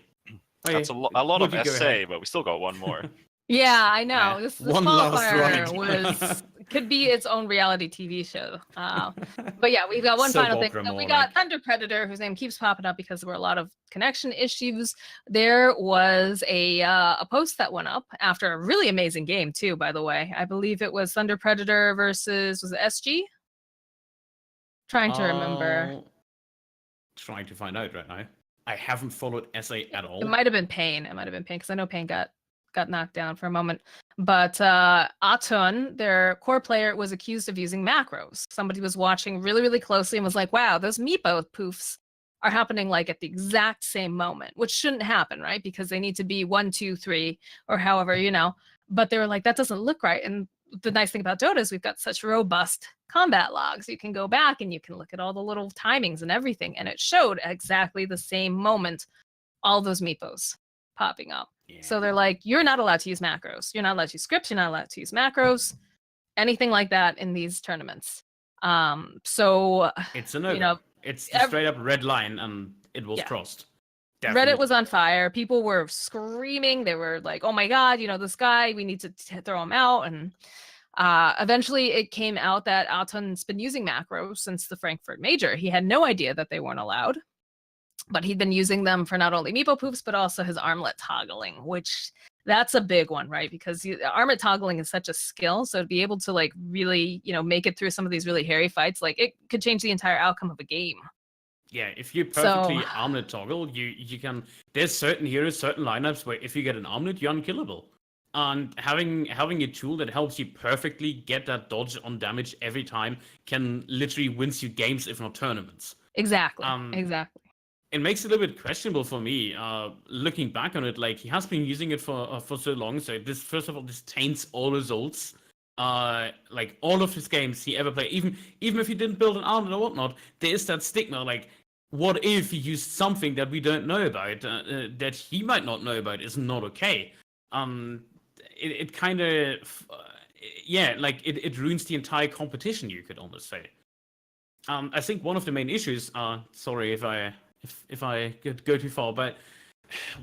That's a lot of SA, but we still got one more. Yeah, I know. This one last qualifier could be its own reality TV show. But yeah, we've got one final thing. So we got Thunder Predator, whose name keeps popping up because there were a lot of connection issues. There was a post that went up after a really amazing game too, by the way. I believe it was Thunder Predator versus, was it SG? Trying to remember. Trying to find out right now. I haven't followed SA at all. It might have been Pain. Because I know Pain got knocked down for a moment. But Atun, their core player, was accused of using macros. Somebody was watching really, really closely and was like, wow, those Meepo poofs are happening like at the exact same moment, which shouldn't happen, right? Because they need to be 1, 2, 3, or however, But they were like, that doesn't look right. And the nice thing about Dota is we've got such robust combat logs. You can go back and you can look at all the little timings and everything. And it showed exactly the same moment, all those Meepos popping up. Yeah. So they're like, you're not allowed to use macros. You're not allowed to use scripts. You're not allowed to use macros, anything like that in these tournaments. So it's a no. It's the straight up red line, and it was crossed. Definitely. Reddit was on fire. People were screaming. They were like, oh my God, this guy, we need to throw him out. And eventually it came out that Alton's been using macros since the Frankfurt Major. He had no idea that they weren't allowed, but he'd been using them for not only Meepo poofs, but also his armlet toggling, which that's a big one, right? Because armlet toggling is such a skill. So to be able to like really, make it through some of these really hairy fights, like it could change the entire outcome of a game. Yeah, if you perfectly armlet toggle, you can. There's certain heroes, certain lineups where if you get an armlet, you're unkillable. And having a tool that helps you perfectly get that dodge on damage every time can literally wins you games, if not tournaments. Exactly. Exactly. It makes it a little bit questionable for me, looking back on it. Like, he has been using it for so long. So this, first of all, this taints all results. Like all of his games he ever played, even if he didn't build an armlet or whatnot, there is that stigma. Like, what if he used something that we don't know about, that he might not know about, is not okay. it kind of like it ruins the entire competition, you could almost say. I think one of the main issues, sorry if I go too far, but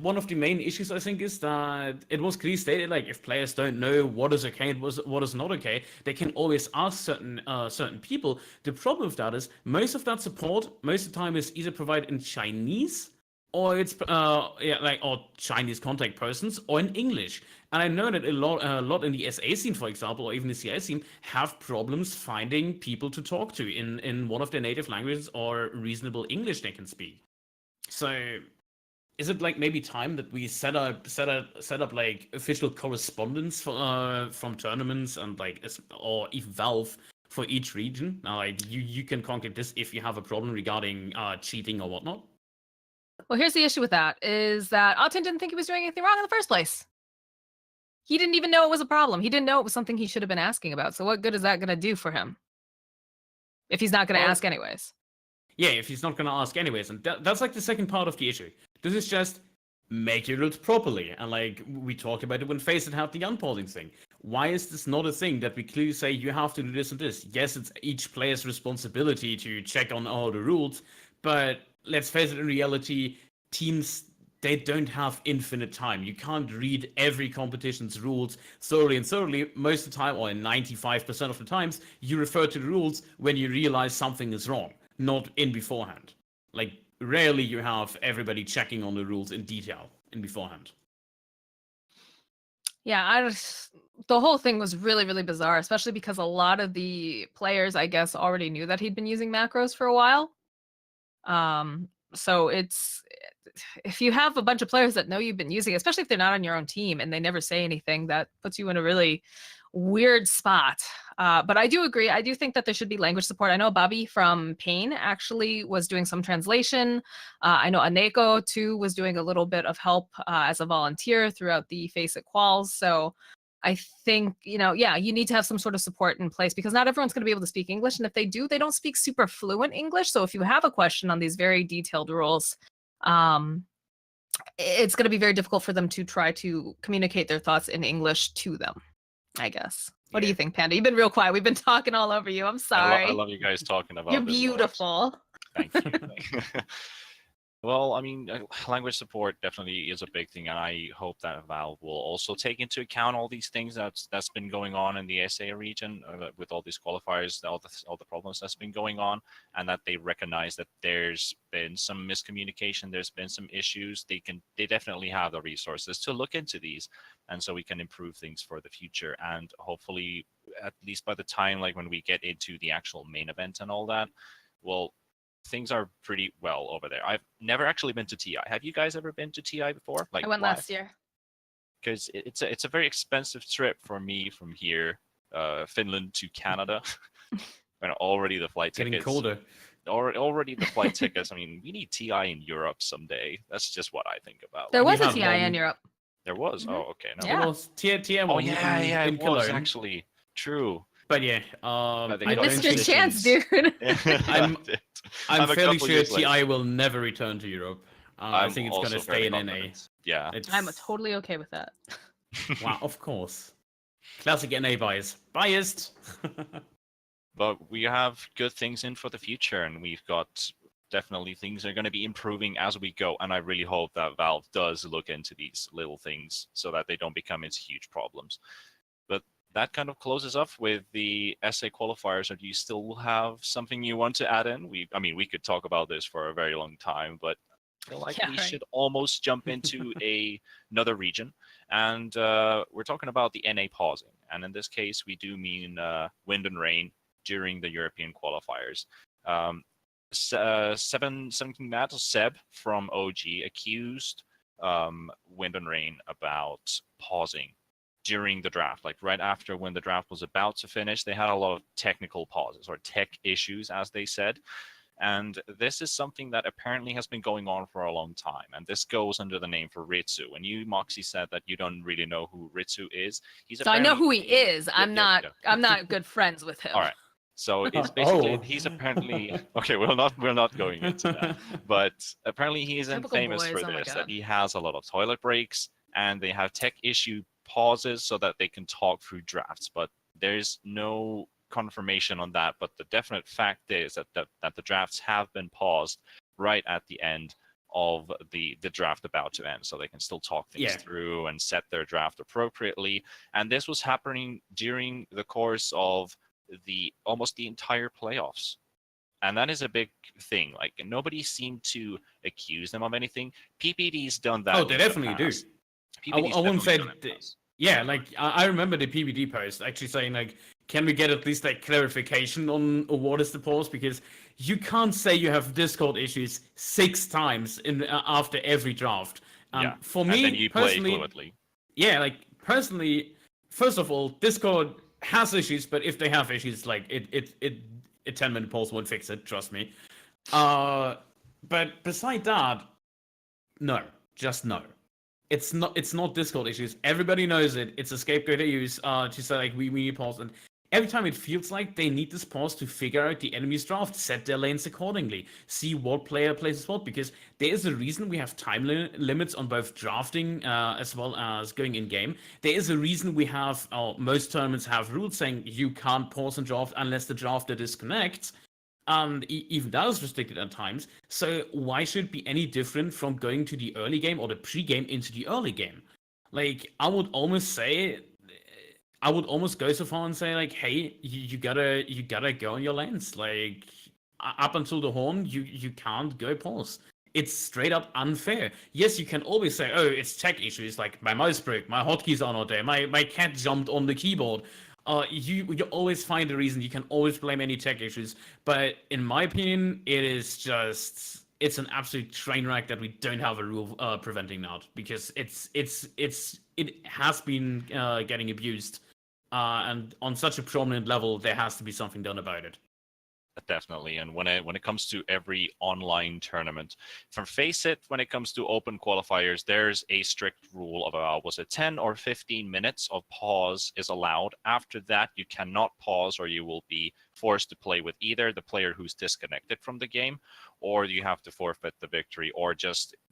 one of the main issues I think is that it was clearly stated, like, if players don't know what is okay and what is not okay, they can always ask certain people. The problem with that is most of that support most of the time is either provided in Chinese, or it's or Chinese contact persons, or in English. And I know that a lot in the SA scene, for example, or even the CI scene, have problems finding people to talk to in one of their native languages or reasonable English they can speak. So is it like maybe time that we set up like official correspondence for, from tournaments and like, or even Valve for each region? Like you can contact this if you have a problem regarding cheating or whatnot. Well, here's the issue with that, is that Auten didn't think he was doing anything wrong in the first place. He didn't even know it was a problem. He didn't know it was something he should have been asking about. So what good is that going to do for him if he's not going to ask anyways? Yeah, if he's not going to ask anyways. And that's like the second part of the issue. This is just make your rules properly. And like we talked about it when Faceit had the unpausing thing. Why is this not a thing that we clearly say you have to do this and this? Yes, it's each player's responsibility to check on all the rules, but let's face it, in reality, teams, they don't have infinite time. You can't read every competition's rules thoroughly and thoroughly. Most of the time, or in 95% of the times, you refer to the rules when you realize something is wrong, not in beforehand. Like, rarely you have everybody checking on the rules in detail in beforehand. Yeah, the whole thing was really, really bizarre, especially because a lot of the players, I guess, already knew that he'd been using macros for a while. So if you have a bunch of players that know you've been using it, especially if they're not on your own team and they never say anything, that puts you in a really weird spot. But I do agree. I do think that there should be language support. I know Bobby from Pain actually was doing some translation. I know Aneko too was doing a little bit of help as a volunteer throughout the Faceit quals. So I think, yeah, you need to have some sort of support in place because not everyone's going to be able to speak English. And if they do, they don't speak super fluent English. So if you have a question on these very detailed rules, it's going to be very difficult for them to try to communicate their thoughts in English to them, I guess. What do you think, Panda? You've been real quiet. We've been talking all over you. I'm sorry. I love you guys talking about You're this. beautiful. Thank you. Well, I mean, language support definitely is a big thing, and I hope that Valve will also take into account all these things that's been going on in the SA region with all these qualifiers, all the problems that's been going on, and that they recognize that there's been some miscommunication, there's been some issues. They definitely have the resources to look into these, and so we can improve things for the future. And hopefully, at least by the time like when we get into the actual main event and all that, well, things are pretty well over there. I've never actually been to TI. Have you guys ever been to TI before? Like, I went last year. Because it's a very expensive trip for me from here, Finland to Canada. And already the flight tickets. Getting colder. Already the flight tickets. I mean, we need TI in Europe someday. That's just what I think about. There was a TI in Europe. There was? Mm-hmm. Oh, okay. No. Yeah. Well, TI Oh, yeah, in it was Cologne. actually. True. But yeah, you missed your chance, dude. I'm fairly sure TI will never return to Europe. I think it's going to stay in NA. Yeah. I'm totally okay with that. Wow, of course. Classic NA bias. Biased! But we have good things in for the future, and we've got definitely things are going to be improving as we go. And I really hope that Valve does look into these little things so that they don't become into huge problems. But that kind of closes off with the SA qualifiers. Or do you still have something you want to add in? We could talk about this for a very long time, but I feel like we should almost jump into another region. And we're talking about the NA pausing. And in this case, we do mean Wind and Rain during the European qualifiers. 17 Matt Seb from OG accused Wind and Rain about pausing during the draft, like right after when the draft was about to finish. They had a lot of technical pauses or tech issues, as they said. And this is something that apparently has been going on for a long time. And this goes under the name for Ritsu. And you, Moxie, said that you don't really know who Ritsu is. So I know who he is. I'm not good friends with him. All right. So it's basically he's apparently okay. We're not going into that. But apparently he isn't famous for this. That he has a lot of toilet breaks, and they have tech issue pauses so that they can talk through drafts, but there's no confirmation on that. But the definite fact is that the drafts have been paused right at the end of the draft about to end, so they can still talk things through and set their draft appropriately. And this was happening during the course of almost the entire playoffs. And that is a big thing. Like, nobody seemed to accuse them of anything. PPD's done that. Oh, they definitely do. I wouldn't say yeah, like I remember the PPD post actually saying like, can we get at least like clarification on what is the pause, because you can't say you have Discord issues 6 times in after every draft. For me, and then you personally, play fluidly. Yeah, like personally, first of all, Discord has issues, but if they have issues, like a 10-minute pause won't fix it. Trust me. But beside that, no, just no. It's not Discord issues. Everybody knows it. It's a scapegoat they use to say like we need pause, and every time it feels like they need this pause to figure out the enemy's draft, set their lanes accordingly, see what player plays what, because there is a reason we have time limits on both drafting as well as going in game. There is a reason we have most tournaments have rules saying you can't pause and draft unless the drafter disconnects. And even that is restricted at times. So why should it be any different from going to the early game or the pre-game into the early game? Like, I would almost go so far and say like, hey, you gotta go on your lanes. Like, up until the horn, you can't go pause. It's straight up unfair. Yes, you can always say, oh, it's tech issues, like my mouse broke, my hotkeys are not there, my cat jumped on the keyboard. You always find a reason. You can always blame any tech issues. But in my opinion, it's an absolute train wreck that we don't have a rule preventing that, because it has been getting abused, and on such a prominent level, there has to be something done about it. Definitely. And when it comes to every online tournament, face it, when it comes to open qualifiers, there's a strict rule of about, was it 10 or 15 minutes of pause is allowed. After that, you cannot pause, or you will be forced to play with either the player who's disconnected from the game, or you have to forfeit the victory, or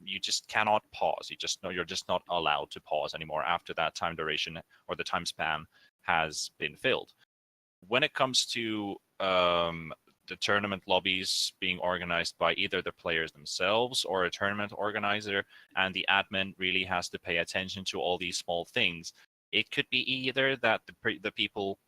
you just cannot pause. You're just not allowed to pause anymore after that time duration or the time span has been filled. When it comes to the tournament lobbies being organized by either the players themselves or a tournament organizer, and the admin really has to pay attention to all these small things. It could be either that the people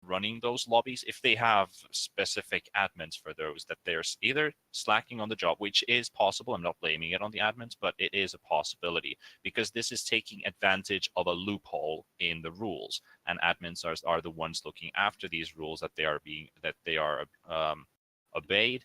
running those lobbies, if they have specific admins for those, that they're either slacking on the job, which is possible. I'm not blaming it on the admins, but it is a possibility, because this is taking advantage of a loophole in the rules, and admins are the ones looking after these rules, that they are obeyed,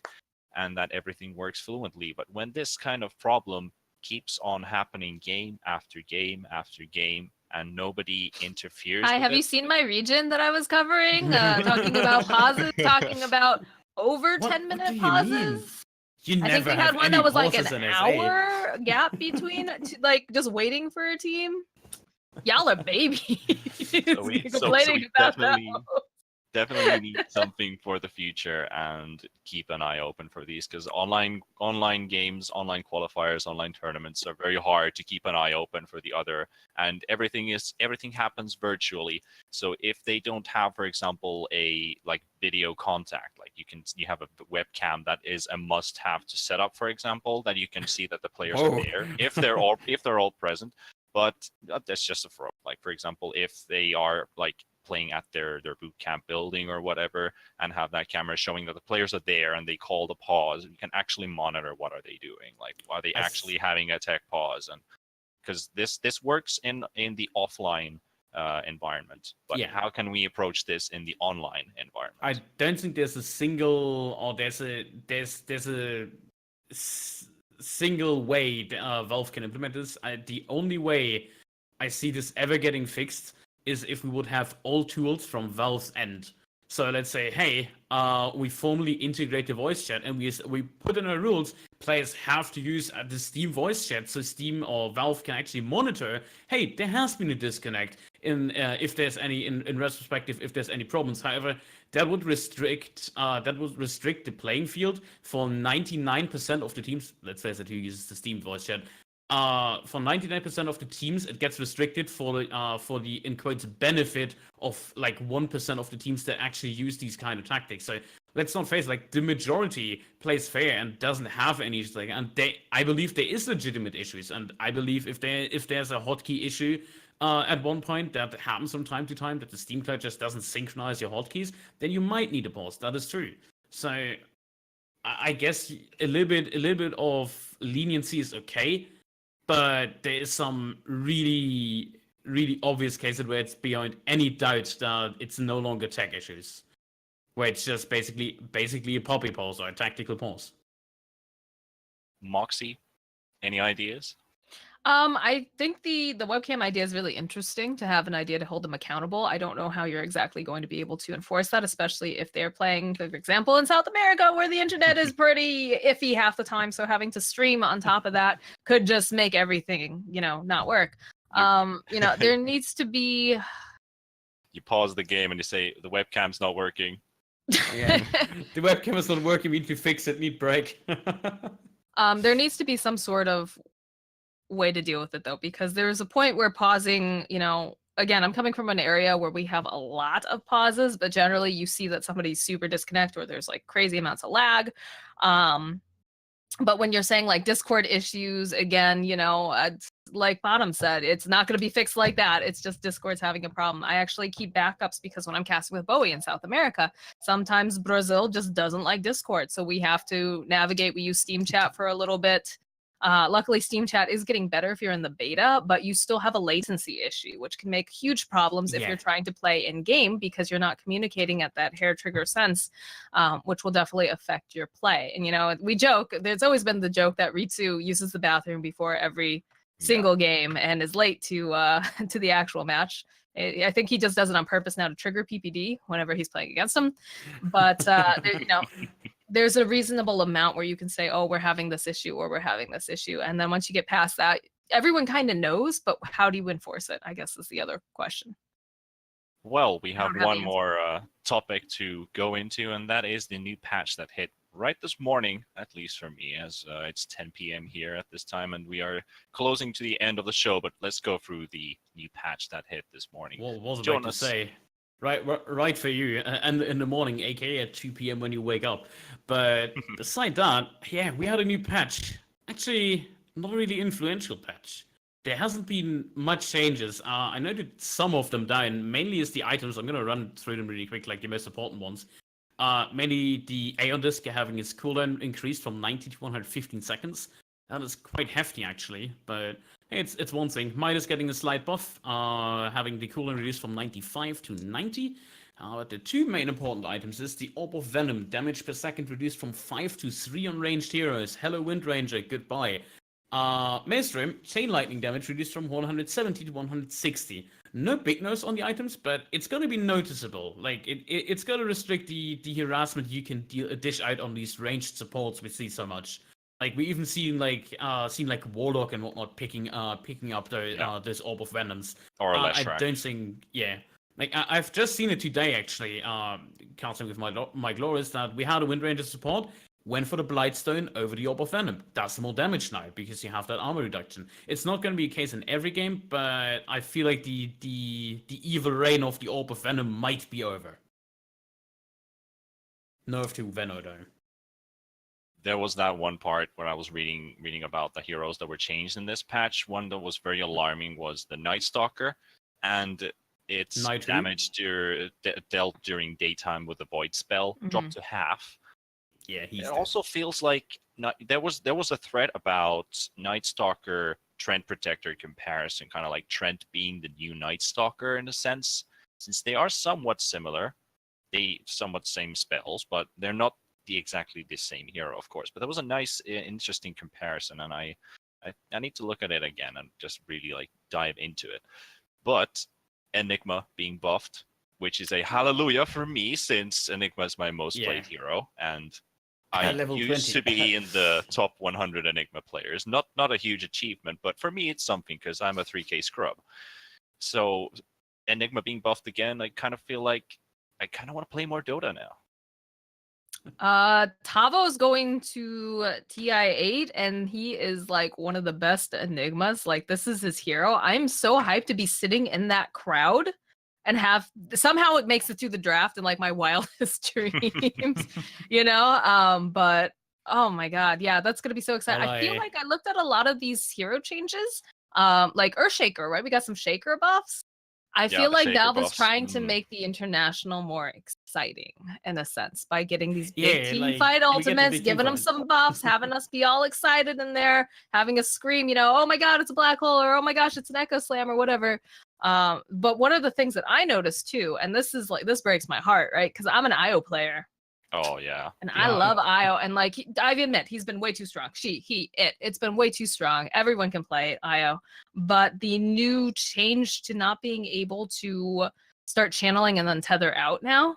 and that everything works fluently. But when this kind of problem keeps on happening game after game after game, and nobody interferes. Have you seen my region that I was covering? Talking about pauses, talking about over 10-minute pauses. I think we had one that was like an hour gap between, like, just waiting for a team. Y'all are babies. So we definitely need something for the future, and keep an eye open for these, because online games, online qualifiers, online tournaments are very hard to keep an eye open for the other, and everything happens virtually. So if they don't have, for example, a video contact, like you have a webcam that is a must-have to set up, for example, that you can see that the players are there if they're all present. But that's just a fraud. Like, for example, if they are playing at their boot camp building or whatever, and have that camera showing that the players are there, and they call the pause, you can actually monitor what are they doing, like, are they actually having a tech pause, and because this works in the offline environment, but how can we approach this in the online environment? I don't think there's a single, or there's a single way Valve can implement this. The only way I see this ever getting fixed is if we would have all tools from Valve's end. So let's say, hey, we formally integrate the voice chat, and we put in our rules, players have to use the Steam voice chat, so Steam or Valve can actually monitor, hey, there has been a disconnect if there's any, in retrospective, if there's any problems. However, that would restrict the playing field for 99% of the teams, let's say, that who uses the Steam voice chat. for 99% of the teams, it gets restricted for the in quotes benefit of like 1% of the teams that actually use these kind of tactics. So let's not face like the majority plays fair and doesn't have any like, and I believe there is legitimate issues, and I believe if there's a hotkey issue at one point that happens from time to time, that the Steam client just doesn't synchronize your hotkeys, then you might need a pause. That is true. So I guess a little bit of leniency is okay, but there is some really, really obvious cases where it's beyond any doubt that it's no longer tech issues, where it's just basically a poppy pause or a tactical pause. Moxie, any ideas? I think the webcam idea is really interesting to have an idea to hold them accountable. I don't know how you're exactly going to be able to enforce that, especially if they're playing, for example, in South America where the internet is pretty iffy half the time. So having to stream on top of that could just make everything, not work. There needs to be. You pause the game and you say the webcam's not working. Yeah, the webcam is not working. We need to fix it. Need break. There needs to be some sort of way to deal with it though, because there's a point where pausing, again, I'm coming from an area where we have a lot of pauses, but generally you see that somebody's super disconnect or there's like crazy amounts of lag. But when you're saying like Discord issues, again, like Bottom said, it's not going to be fixed like that. It's just Discord's having a problem. I actually keep backups because when I'm casting with Bowie in South America, sometimes Brazil just doesn't like Discord. So we have to navigate. We use Steam Chat for a little bit. Luckily, Steam Chat is getting better if you're in the beta, but you still have a latency issue, which can make huge problems if you're trying to play in game because you're not communicating at that hair trigger sense, which will definitely affect your play. And we joke. There's always been the joke that Ritsu uses the bathroom before every single game and is late to to the actual match. I think he just does it on purpose now to trigger PPD whenever he's playing against him. But there's a reasonable amount where you can say, oh, we're having this issue or we're having this issue. And then once you get past that, everyone kind of knows, but how do you enforce it? I guess is the other question. Well, we have one more topic to go into, and that is the new patch that hit right this morning, at least for me, as it's 10 p.m. here at this time, and we are closing to the end of the show, but let's go through the new patch that hit this morning. Well, what was I about to say? Right for you, and in the morning, aka at 2 p.m. when you wake up. But beside that, yeah, we had a new patch. Actually, not a really influential patch. There hasn't been much changes. I noted some of them down. Mainly is the items. I'm going to run through them really quick, like the most important ones. Mainly the Aeon Disc having its cooldown increased from 90 to 115 seconds. That is quite hefty, actually, but it's one thing. Midas getting a slight buff, having the cooldown reduced from 95 to 90. But the two main important items is the Orb of Venom, damage per second reduced from 5 to 3 on ranged heroes. Hello, Wind Ranger, goodbye. Maelstrom, Chain Lightning damage reduced from 170 to 160. No big nose on the items, but it's going to be noticeable. Like, it's going to restrict the harassment you can dish out on these ranged supports we see so much. Like, we even seen like Warlock and whatnot picking up those Orb of Venoms. Or I don't think, Like, I've just seen it today, actually, counting with my Glorious, that we had a Wind Ranger support, went for the Blightstone over the Orb of Venom. Does more damage now, because you have that armor reduction. It's not going to be a case in every game, but I feel like the evil reign of the Orb of Venom might be over. Nerf to Venom, though. There was that one part where I was reading about the heroes that were changed in this patch. One that was very alarming was the Night Stalker, and its damage dealt during daytime with the Void spell dropped to half. Yeah, it also feels like there was a thread about Night Stalker Trent Protector comparison, kind of like Trent being the new Night Stalker in a sense, since they are somewhat similar. They somewhat same spells, but they're not exactly the same hero, of course. But that was a nice, interesting comparison, and I need to look at it again and just really like dive into it. But Enigma being buffed, which is a hallelujah for me, since Enigma is my most played hero, and I used to be in the top 100 Enigma players. Not a huge achievement, but for me it's something because I'm a 3K scrub. So Enigma being buffed again, I kind of feel like I kind of want to play more Dota now. Tavo's going to TI8 and he is like one of the best Enigmas. Like this is his hero. I'm so hyped to be sitting in that crowd and have somehow it makes it through the draft in like my wildest dreams, you know? But oh my god, yeah, that's gonna be so exciting. I feel like I looked at a lot of these hero changes, like Earthshaker, right? We got some Shaker buffs. I feel like Shaker Valve is buffs. trying to make the international more exciting in a sense by getting these big team like, fight we get the ultimates, big team giving them fight. some buffs, having us be all excited in there, having us scream, you know, oh my god, it's a black hole, or oh my gosh, it's an echo slam, or whatever. But one of the things that I noticed too, and this is like this breaks my heart, right? Because I'm an IO player. Oh yeah. And I love IO, and like I admit he's been way too strong. It's been way too strong. Everyone can play IO, but the new change to not being able to start channeling and then tether out now,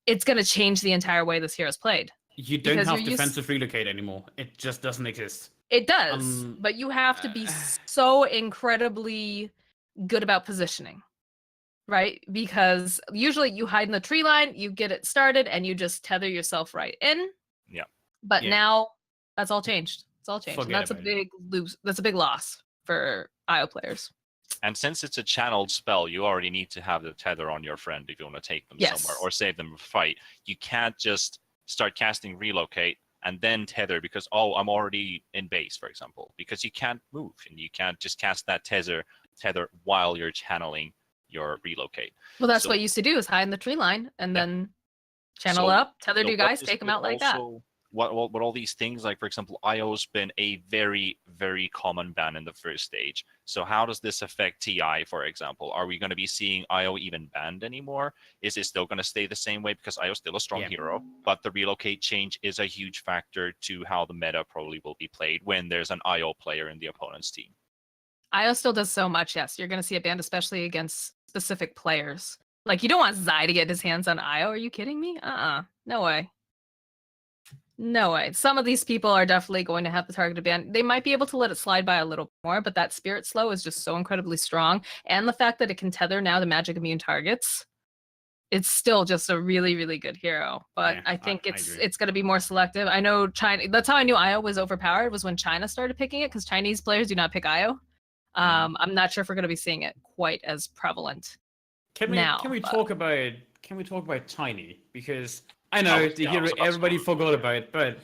it's gonna change the entire way this hero's played. You don't have defensive relocate anymore. It just doesn't exist. It does, but you have to be so incredibly good about positioning. Right? Because usually you hide in the tree line, you get it started, and you just tether yourself right in. Yeah. But now that's all changed. It's all changed. And that's a big lose. That's a big loss for IO players. And since it's a channeled spell, you already need to have the tether on your friend if you want to take them somewhere or save them for fight. You can't just start casting relocate and then tether because, oh, I'm already in base, for example, because you can't move and you can't just cast that tether while you're channeling your relocate. Well, that's what you used to do is hide in the tree line and then channel up, tether to you guys, take them out like that. What all these things, like for example, IO's been a very, very common ban in the first stage. So how does this affect TI, for example? Are we going to be seeing IO even banned anymore? Is it still going to stay the same way because IO's still a strong hero? But the relocate change is a huge factor to how the meta probably will be played when there's an IO player in the opponent's team. IO still does so much, yes. You're going to see it banned, especially against specific players. Like, you don't want Zai to get his hands on IO. Are you kidding me? No way. No way. Some of these people are definitely going to have the targeted ban. They might be able to let it slide by a little more, but that Spirit Slow is just so incredibly strong. And the fact that it can tether now to magic immune targets, it's still just a really, really good hero. But I think it's going to be more selective. I know China, that's how I knew IO was overpowered, was when China started picking it, because Chinese players do not pick IO. I'm not sure if we're going to be seeing it quite as prevalent. Can we talk about Tiny? Because I know everybody forgot about it, but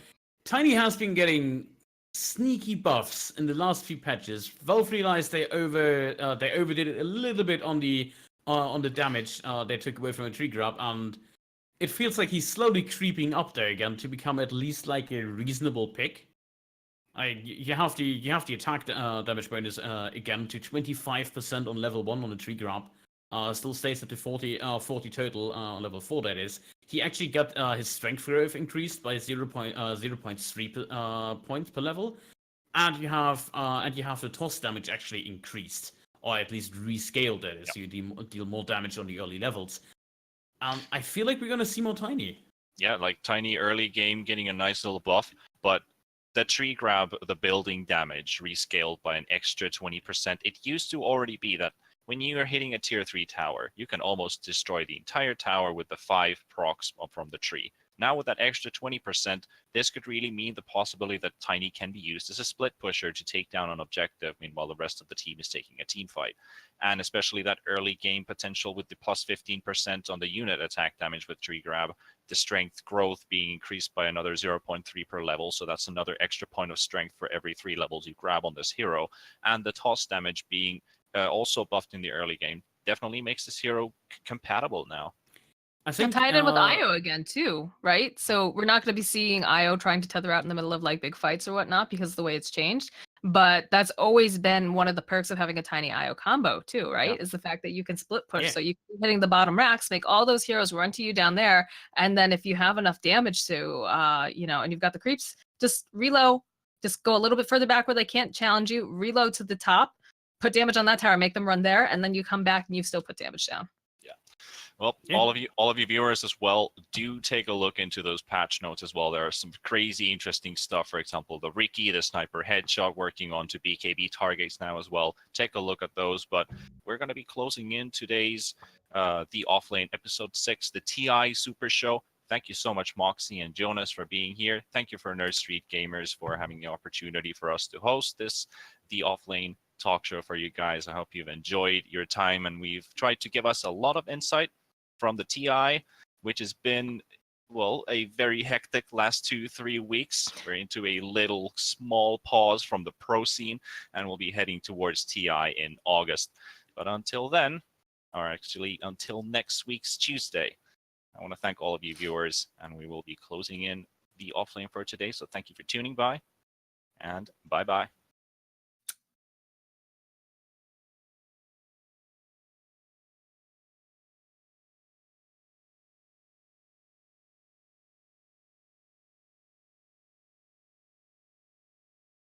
Tiny has been getting sneaky buffs in the last few patches. Valve realized they overdid it a little bit on the damage they took away from a tree grab, and it feels like he's slowly creeping up there again to become at least like a reasonable pick. You have the attack damage bonus again to 25% on level 1 on the tree grab. Still stays at the 40 total on level 4, that is. He actually got his strength growth increased by 0.3 points per level. And you have the toss damage actually increased, or at least rescaled, that is. So you deal more damage on the early levels. I feel like we're going to see more Tiny. Yeah, like Tiny early game getting a nice little buff, but the tree grab, the building damage rescaled by an extra 20%. It used to already be that when you are hitting a tier 3 tower, you can almost destroy the entire tower with the 5 procs from the tree. Now with that extra 20%, this could really mean the possibility that Tiny can be used as a split pusher to take down an objective, meanwhile the rest of the team is taking a team fight. And especially that early game potential with the plus 15% on the unit attack damage with tree grab, the strength growth being increased by another 0.3 per level, so that's another extra point of strength for every 3 levels you grab on this hero, and the toss damage being also buffed in the early game definitely makes this hero compatible now. I think tied in with IO again too, right? So we're not going to be seeing IO trying to tether out in the middle of like big fights or whatnot because of the way it's changed. But that's always been one of the perks of having a Tiny IO combo too, right? Is the fact that you can split push. So you keep hitting the bottom racks, make all those heroes run to you down there, and then if you have enough damage to, and you've got the creeps, just reload, just go a little bit further back where they can't challenge you, reload to the top, put damage on that tower, make them run there, and then you come back and you still put damage down. Well, all of you viewers as well, do take a look into those patch notes as well. There are some crazy interesting stuff. For example, the Ricky, the sniper headshot working on to BKB targets now as well. Take a look at those. But we're going to be closing in today's the Offlane episode 6, the TI Super Show. Thank you so much, Moxie and Jonas, for being here. Thank you for Nerd Street Gamers for having the opportunity for us to host the Offlane talk show for you guys. I hope you've enjoyed your time, and we've tried to give us a lot of insight from the TI, which has been, well, a very hectic last 2-3 weeks. We're into a little small pause from the pro scene, and we'll be heading towards TI in August. But until then, or actually until next week's Tuesday, I want to thank all of you viewers, and we will be closing in the Offlane for today. So thank you for tuning by, and bye-bye.